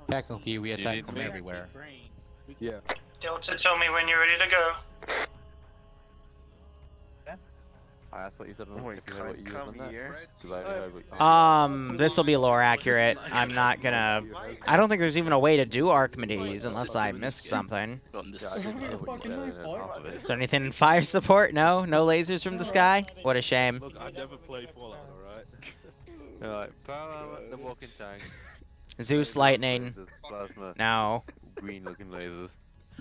Technically, we attack from everywhere. Yeah. Delta, tell me when you're ready to go. That's what you said. This will be lore accurate. I'm not gonna. I don't think there's even a way to do Archimedes unless I missed something. Is there anything in fire support? No? No lasers from the sky? What a shame. Look, I never played Fallout, alright? Alright, power armor, the walking tank. Zeus lightning. Plasma. No. Green looking lasers.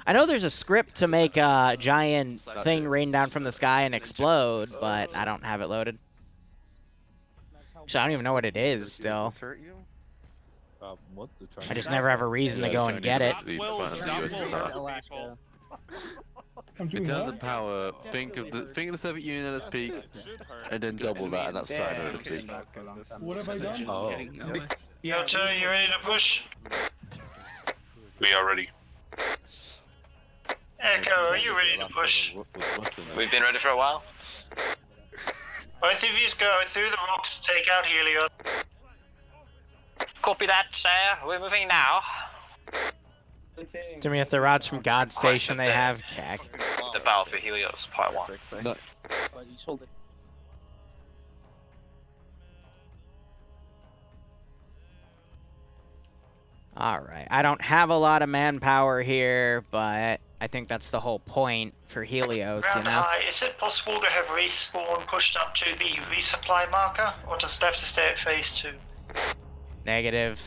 I know there's a script to make a giant thing rain down from the sky and explode, but I don't have it loaded. Actually, I don't even know what it is still. I just never have a reason to go and get it. In terms of power, think of the Soviet Union at its peak, and then double that, and that's China at its peak. What have I done? Oh. Delta, you ready to push? We are ready. Echo, are you ready to push? We've been ready for a while. Both of you go through the rocks, take out Helios. Copy that, sir. We're moving now. To me, if the routes from God Station they have, cack. The Battle for Helios, Part 1. Nuts. Alright, I don't have a lot of manpower here, but I think that's the whole point for Helios, you Ground know? high, is it possible to have respawn pushed up to the resupply marker, or does it have to stay at phase 2? Negative.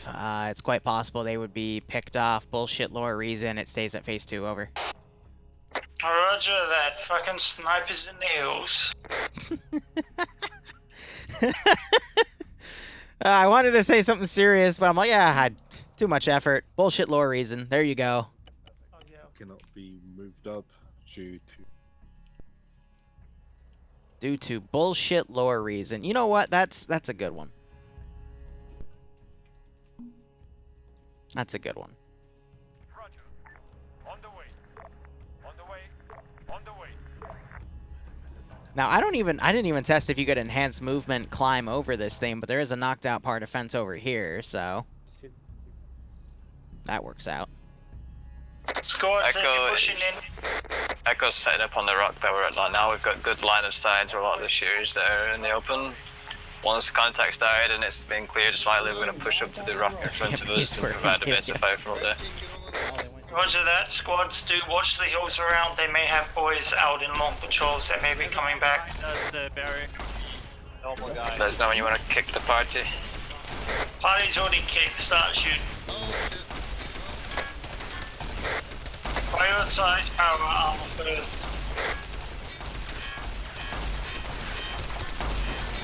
It's quite possible they would be picked off. Bullshit lore reason. It stays at phase 2. Over. Roger that. Fucking snipers in the hills. I wanted to say something serious, but I'm like, yeah, too much effort. Bullshit lore reason. There you go. Cannot be moved up due to bullshit lore reason. You know what? That's a good one. That's a good one. Now, I didn't even test if you could enhance movement, climb over this thing, but there is a knocked out part of fence over here, so that works out. Squad says you're pushing in. Echo's setting up on the rock that we're at now. We've got good line of sight to a lot of the shooters that are in the open. Once contact's died and it's been cleared slightly, we're going to push up to the rock in front of us and provide a bit of fire from up there. Roger that. Squads do watch the hills around. They may have boys out in long patrols that may be coming back. Barry. Let us know when you want to kick the party. Party's already kicked. Start shooting. Prioritize power armor first.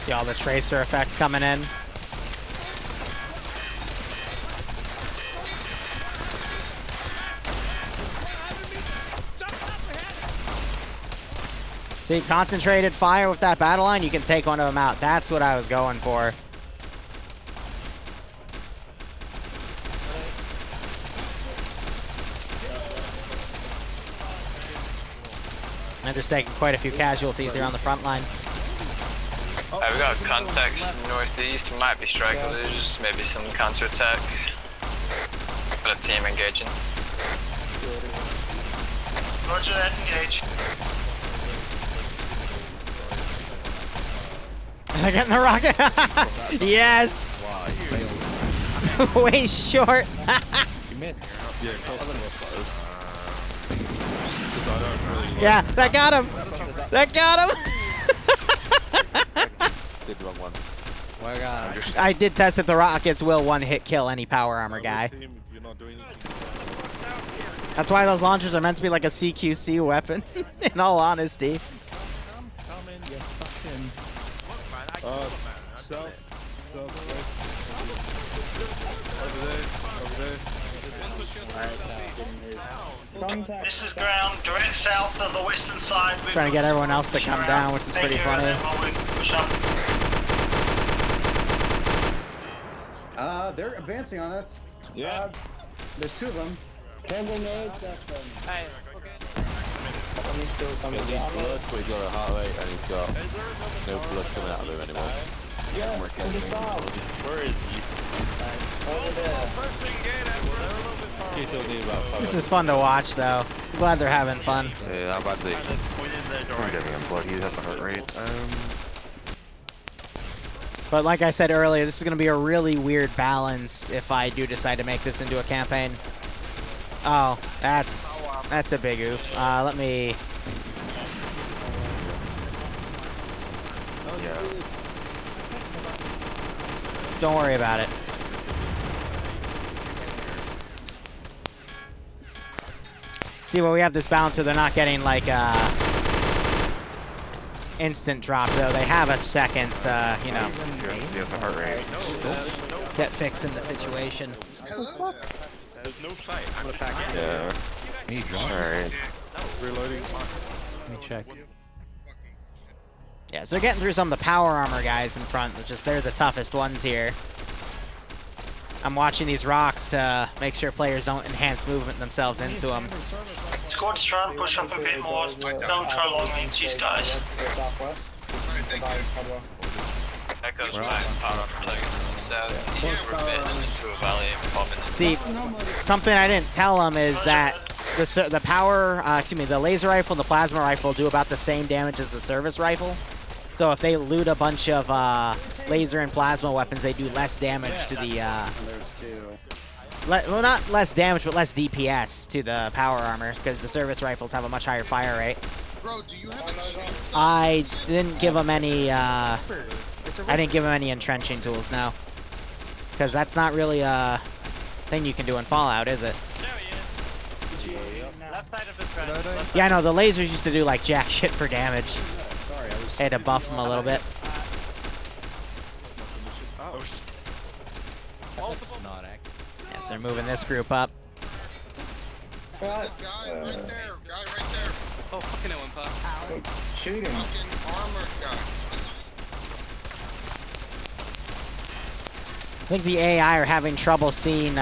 See all the tracer effects coming in. See, concentrated fire with that battle line, you can take one of them out. That's what I was going for. I'm just taking quite a few casualties here on the front line. We got contacts northeast, might be stragglers, maybe some counter-attack. Got a team engaging. Roger that, engage. I get in the rocket. Yes. Way short. You missed. Yeah, that got him. That got him. Did the wrong one. I did test that the rockets will one-hit kill any power armor guy. That's why those launchers are meant to be like a CQC weapon, in all honesty. Southwest. Over there. This is ground, direct south of the western side. Trying to get everyone else to come down, which is pretty funny. They're advancing on us. Yeah. There's two of them. Hey, okay. Blood, but he's got a heart rate and he's got no blood coming out of him anymore. Yes, on the south. Where is he? Over there. This is fun to watch, though. I'm glad they're having fun. Yeah, how badly? I'm getting him blood. He has a heart rate. But like I said earlier, this is going to be a really weird balance if I do decide to make this into a campaign. Oh, that's a big oof. Let me... Don't worry about it. See, when we have this balancer, they're not getting like instant drop though. They have a second, you know, He has the heart rate. get fixed in the situation. There's no sight. I'm gonna pack in. Yeah. Me drop. Alright. Reloading. Let me check. Yeah, so they're getting through some of the power armor guys in front, which is they're the toughest ones here. I'm watching these rocks to make sure players don't enhance movement themselves into them. Squads try and push up a bit more. Don't try long ranges, guys. Echoes back, power up protecting south. He's remitting into a valley and bombing. See, something I didn't tell them is that the power, the laser rifle and the plasma rifle do about the same damage as the service rifle. So if they loot a bunch of laser and plasma weapons, they do less damage to the, well, not less damage, but less DPS to the power armor, because the service rifles have a much higher fire rate. Bro, do you have a I didn't give them any, entrenching tools, no. Because that's not really a thing you can do in Fallout, is it? Left side of the trench. Yeah, I know, the lasers used to do, like, jack shit for damage. I had to buff them a little bit. Yeah, so they're moving this group up. guy right there? Oh, fucking hell, Impa. Shoot him. Fucking armored guy. I think the AI are having trouble seeing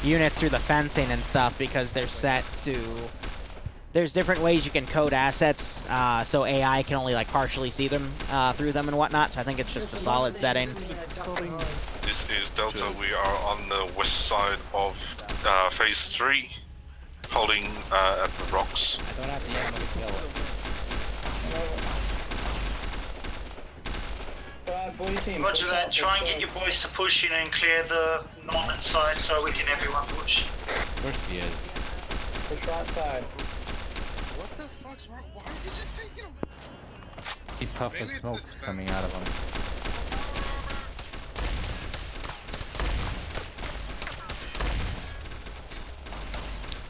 units through the fencing and stuff because they're set to... There's different ways you can code assets, so AI can only like partially see them through them and whatnot, so I think it's just a solid setting. This is Delta. We are on the west side of phase 3, holding at the rocks. I don't have the ammo to kill it. Roger that. Try and get your boys to push in and clear the northern side so we can everyone push. Of course he is. Push right side. What the fuck's wrong? Why is he just taking him? He puff of smoke's coming out of him.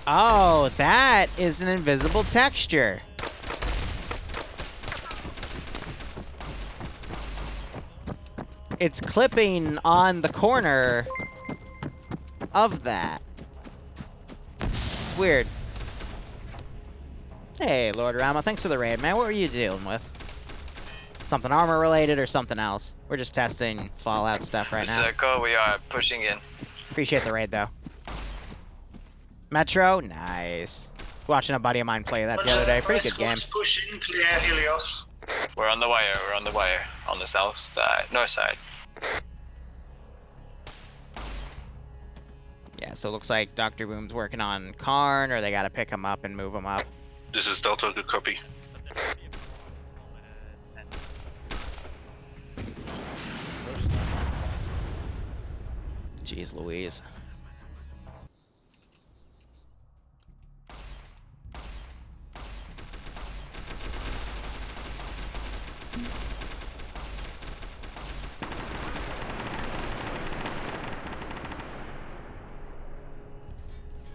Oh, that is an invisible texture. It's clipping on the corner of that. It's weird. Hey, Lord Rama, thanks for the raid, man. What were you dealing with? Something armor related or something else? We're just testing Fallout stuff right now. Echo, we are pushing in. Appreciate the raid, though. Metro, nice. Watching a buddy of mine play that the other day. Pretty good game. Push in, clear Helios. We're on the wire, on the south side, north side. Yeah, so it looks like Dr. Boom's working on Karn, or they gotta pick him up and move him up. This is Delta, good copy. Jeez Louise.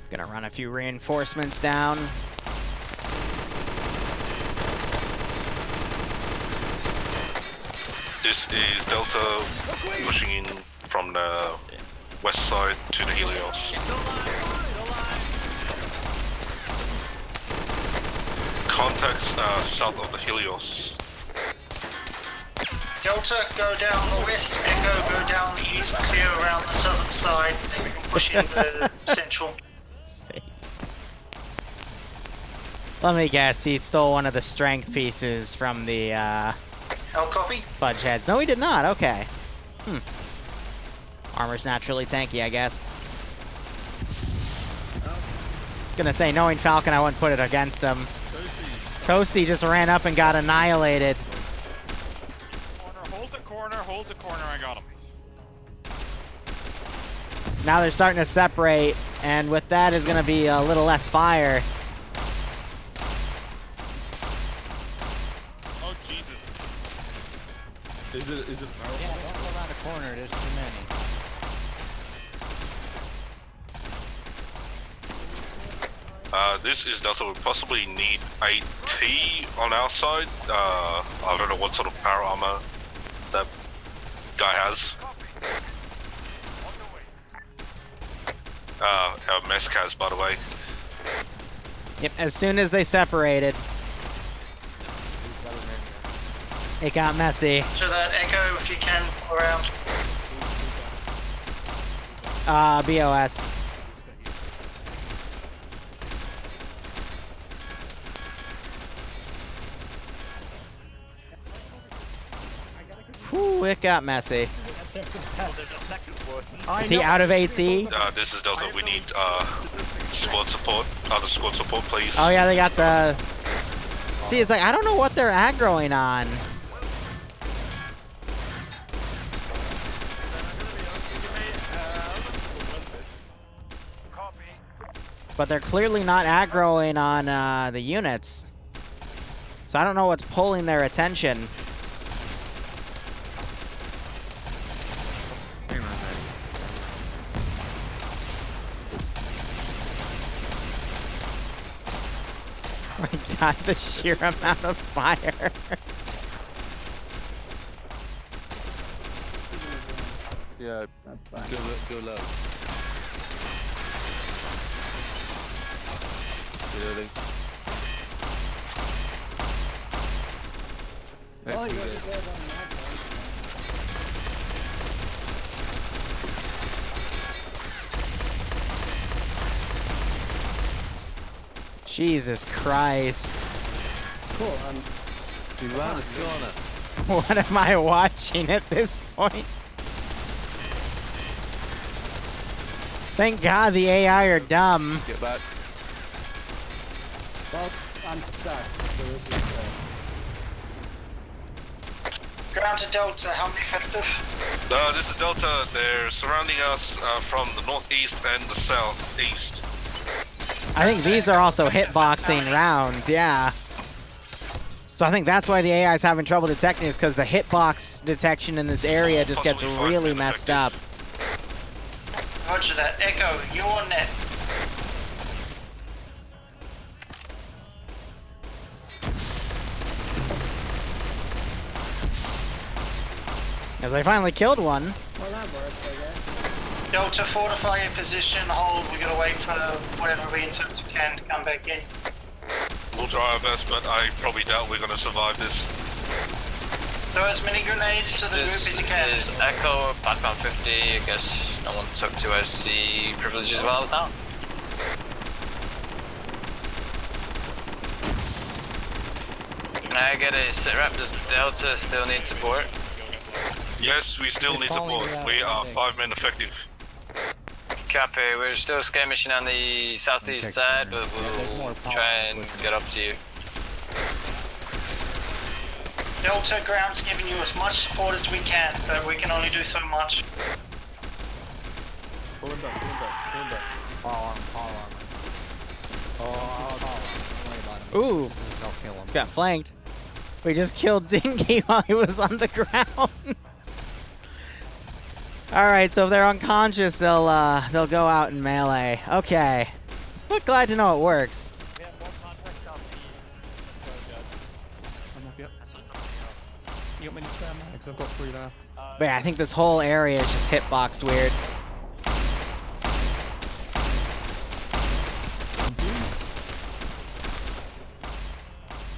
Gonna run a few reinforcements down. This is Delta pushing in from the west side to the Helios. Contacts south of the Helios. Delta, go down the west, Echo, go down the east, clear around the southern side, then we can push in the central. Let me guess, he stole one of the strength pieces from the, copy? fudge heads. No, he did not. Okay. Armor's naturally tanky, I guess. Gonna say, knowing Falcon, I wouldn't put it against him. Toasty just ran up and got annihilated. Hold the corner, I got him. Now they're starting to separate, and with that is gonna be a little less fire. Oh, Jesus. Is it Yeah, don't go around the corner, there's too many. This is Delta. We possibly need AT on our side. I don't know what sort of power armor that guy has. Our Mesk has, by the way. Yep, as soon as they separated, it got messy. So that Echo, if you can, around. BOS. Whew, it got messy. Is he out of AT? This is Delta. We need squad support. Other squad support, please. Oh yeah, they got the... See, it's like, I don't know what they're aggroing on. But they're clearly not aggroing on the units. So I don't know what's pulling their attention. Oh my god, the sheer amount of fire. Yeah, that's fine. Go low. Reloading. Jesus Christ. Cool. Around the corner. What am I watching at this point? Thank God the AI are dumb. Get back. Well, I'm stuck, so this is Ground to Delta, how many effective? This is Delta. They're surrounding us from the northeast and the southeast. I think these are also hitboxing rounds, yeah. So I think that's why the AI is having trouble detecting is because the hitbox detection in this area just gets really messed up. Roger that. Echo, you're on net. As I finally killed one. Well, that works, I guess. Delta, fortify your position, hold. We gotta wait for whatever reinserts we can to come back in. We'll try our best, but I probably doubt we're gonna survive this. Throw as many grenades to the group as you can. This is Echo, background 50. I guess no one took 2SC privileges while I was down. Can I get a sit rep? Does Delta still need support? Yes, we still need support. We are 5 men effective. Copy, we're still skirmishing on the southeast side, but we'll try and get up to you. Delta, ground's giving you as much support as we can, but we can only do so much. Pull him back. All armor. Ooh, got flanked. We just killed Dingy while he was on the ground. All right, so if they're unconscious, they'll go out in melee. Okay, but glad to know it works. You got many spare mags? I've got 3 there. But yeah, I think this whole area is just hitboxed weird.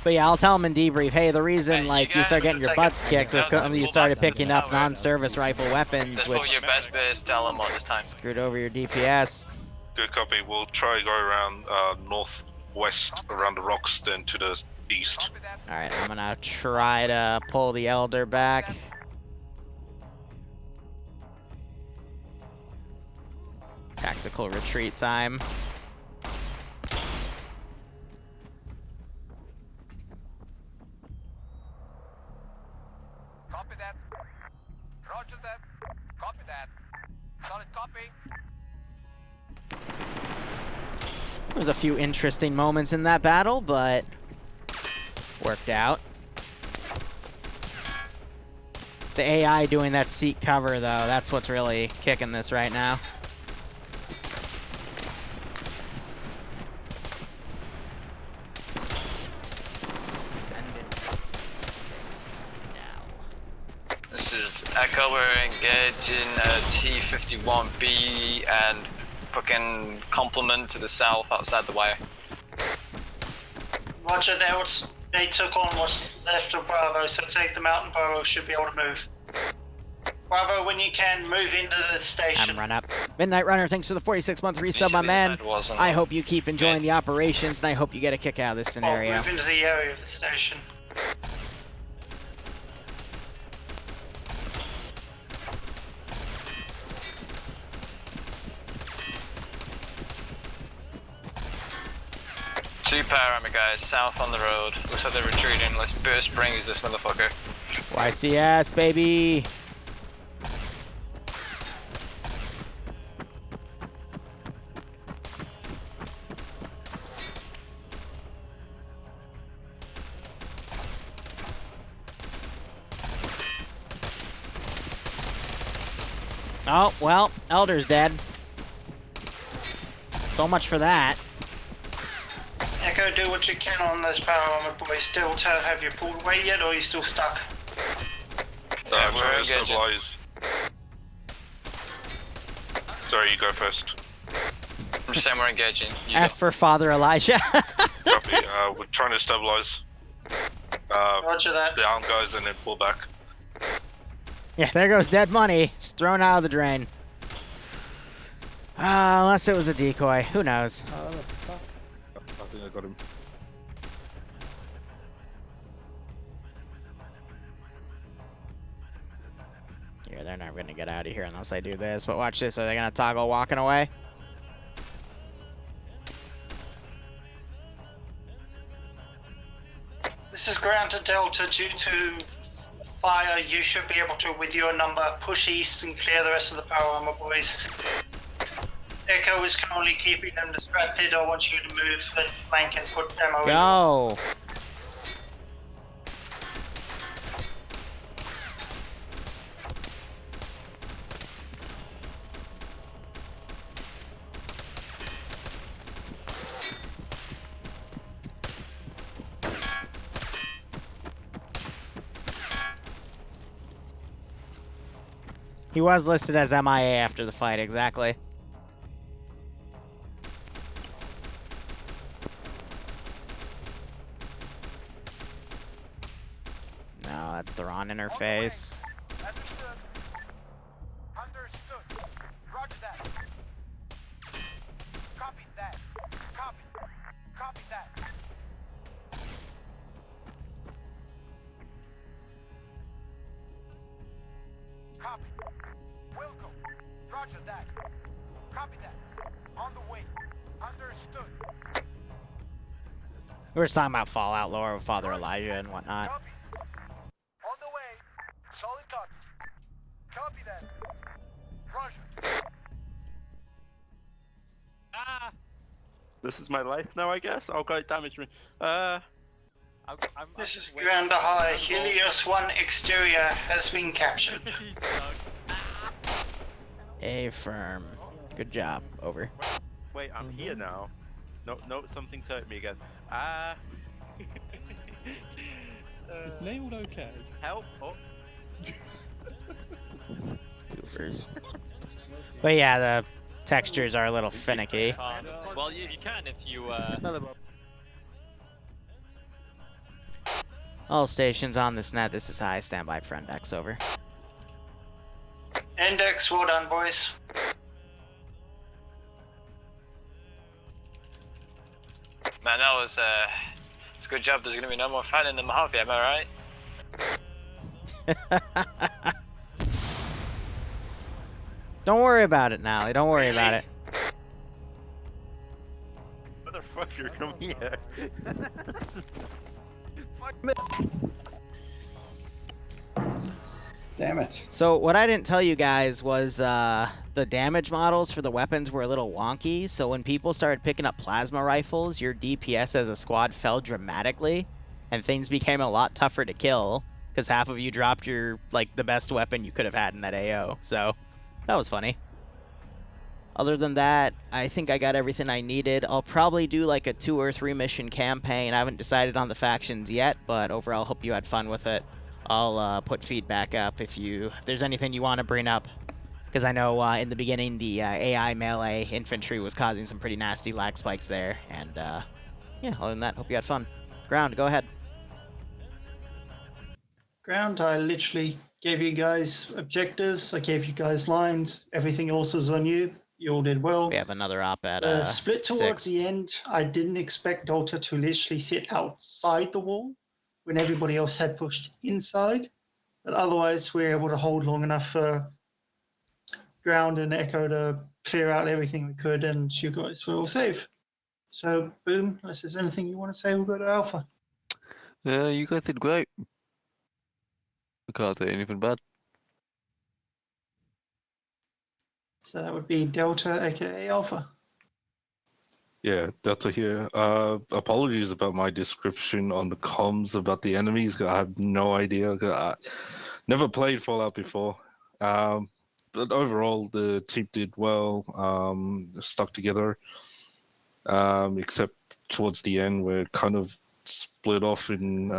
But yeah, I'll tell them in debrief, hey, the reason like you started getting your butts kicked was because you started picking up non-service rifle weapons, which your best bet is tell them on this time. Screwed over your DPS. Good copy. We'll try to go around northwest, around the rocks, then to the east. All right, I'm gonna try to pull the Elder back. Tactical retreat time. Copy that. Roger that. Copy that. Solid copy. There was a few interesting moments in that battle, but worked out. The AI doing that seek cover, though, that's what's really kicking this right now. Engaging T-51B and fucking complement to the south outside the wire. Roger, they took on what's left of Bravo, so take them out and Bravo should be able to move. Bravo, when you can, move into the station. Run up. Midnight Runner, thanks for the 46-month resub, my man. I hope you keep enjoying the operations, and I hope you get a kick out of this scenario. Move into the area of the station. Two power armor guys, south on the road. Looks like they're retreating. Let's burst brings this motherfucker. YCS, baby! Oh, well, Elder's dead. So much for that. Echo, do what you can on those power armor boys. Delta, have you pulled away yet, or are you still stuck? I'm trying to stabilize. Sorry, you go first. I'm just saying we're engaging. F for Father Elijah. Copy, we're trying to stabilize. Roger that. The arm guys and then pull back. Yeah, there goes dead money. Just thrown out of the drain. Unless it was a decoy. Who knows? I think I got him. Yeah, they're not going to get out of here unless I do this. But watch this. Are they going to toggle walking away? This is ground to Delta due to fire. You should be able to, with your number, push east and clear the rest of the power armor boys. Echo is currently keeping them distracted. I want you to move and flank and put demo in. Go! He was listed as MIA after the fight, exactly. No, that's the wrong interface. Understood. Roger that. Copy that. Copy. Copy that. Copy. Wilco. Roger that. Copy that. On the way. Understood. We were just talking about Fallout lore with Father Elijah and whatnot. Copy. On the way. Solid copy. Copy that. Roger. Ah! This is my life now, I guess? Oh god, it damaged me. This is ground to high. Helios 1 exterior has been captured. Affirm. Good job. Over. Wait, I'm here now. No, something's hurt me again. Is nailed okay? Help! Oh. Goofers. But yeah, the textures are a little finicky. Well, you can if you, All stations on this net. This is high. Stand by for index. Over. Index, well done, boys. Man, that was it's a good job. There's gonna be no more fighting in the Mojave, am I right? Don't worry about it now. Don't worry about it. Motherfucker, come here. Fuck me. Damn it. So what I didn't tell you guys was the damage models for the weapons were a little wonky. So when people started picking up plasma rifles, your DPS as a squad fell dramatically, and things became a lot tougher to kill because half of you dropped your the best weapon you could have had in that AO. So that was funny. Other than that, I think I got everything I needed. I'll probably do like a 2 or 3 mission campaign. I haven't decided on the factions yet, but overall, hope you had fun with it. I'll put feedback up if there's anything you want to bring up. Because I know in the beginning the AI melee infantry was causing some pretty nasty lag spikes there. And yeah, other than that, hope you had fun. Ground, go ahead. Ground, I literally gave you guys objectives. I gave you guys lines. Everything else was on you. You all did well. We have another op at split towards 6. the end. I didn't expect Delta to literally sit outside the wall when everybody else had pushed inside. But otherwise, we were able to hold long enough for Ground and Echo to clear out everything we could, and you guys were all safe. So, boom, unless there's anything you want to say, we'll go to Alpha. Yeah, you guys did great. I can't say anything bad. So that would be Delta, aka Alpha. Yeah, Delta here. Apologies about my description on the comms about the enemies. I have no idea. I never played Fallout before. But overall, the team did well. Stuck together. Except towards the end, where it kind of split off and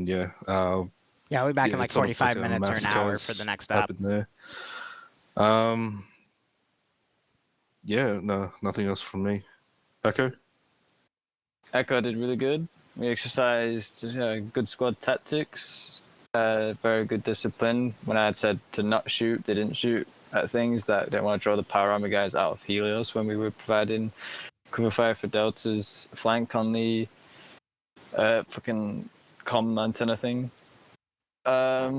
yeah. Yeah, we'll be back in like 45 like minutes or an hour for the next stop. There. Yeah, no, nothing else from me. Echo? Echo did really good. We exercised good squad tactics, very good discipline. When I had said to not shoot, they didn't shoot at things. That didn't want to draw the power armor guys out of Helios when we were providing cover fire for Delta's flank on the fucking comm antenna thing. I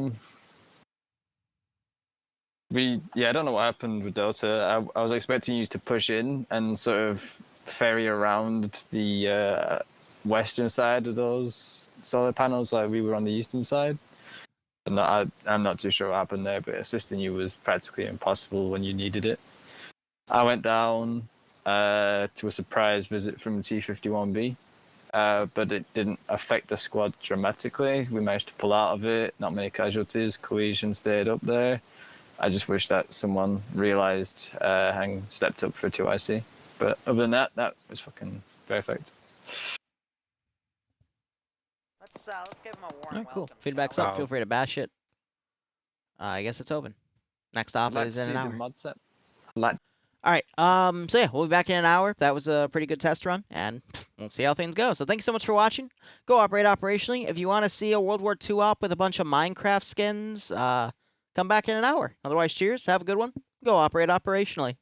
don't know what happened with Delta. I was expecting you to push in and sort of ferry around the western side of those solar panels like we were on the eastern side. And I'm not too sure what happened there, but assisting you was practically impossible when you needed it. I went down to a surprise visit from T-51B, but it didn't affect the squad dramatically. We managed to pull out of it, not many casualties, cohesion stayed up there. I just wish that someone realized and stepped up for 2IC. But other than that, that was fucking perfect. Let's give him a warm Alright, cool. welcome, Feedback's shall up. Feel free to bash it. I guess it's open. Next stop is in an hour. Mod set. Alright, so yeah, we'll be back in an hour. That was a pretty good test run, and we'll see how things go. So thank you so much for watching. Go operate operationally. If you want to see a World War II op with a bunch of Minecraft skins, come back in an hour. Otherwise, cheers. Have a good one. Go operate operationally.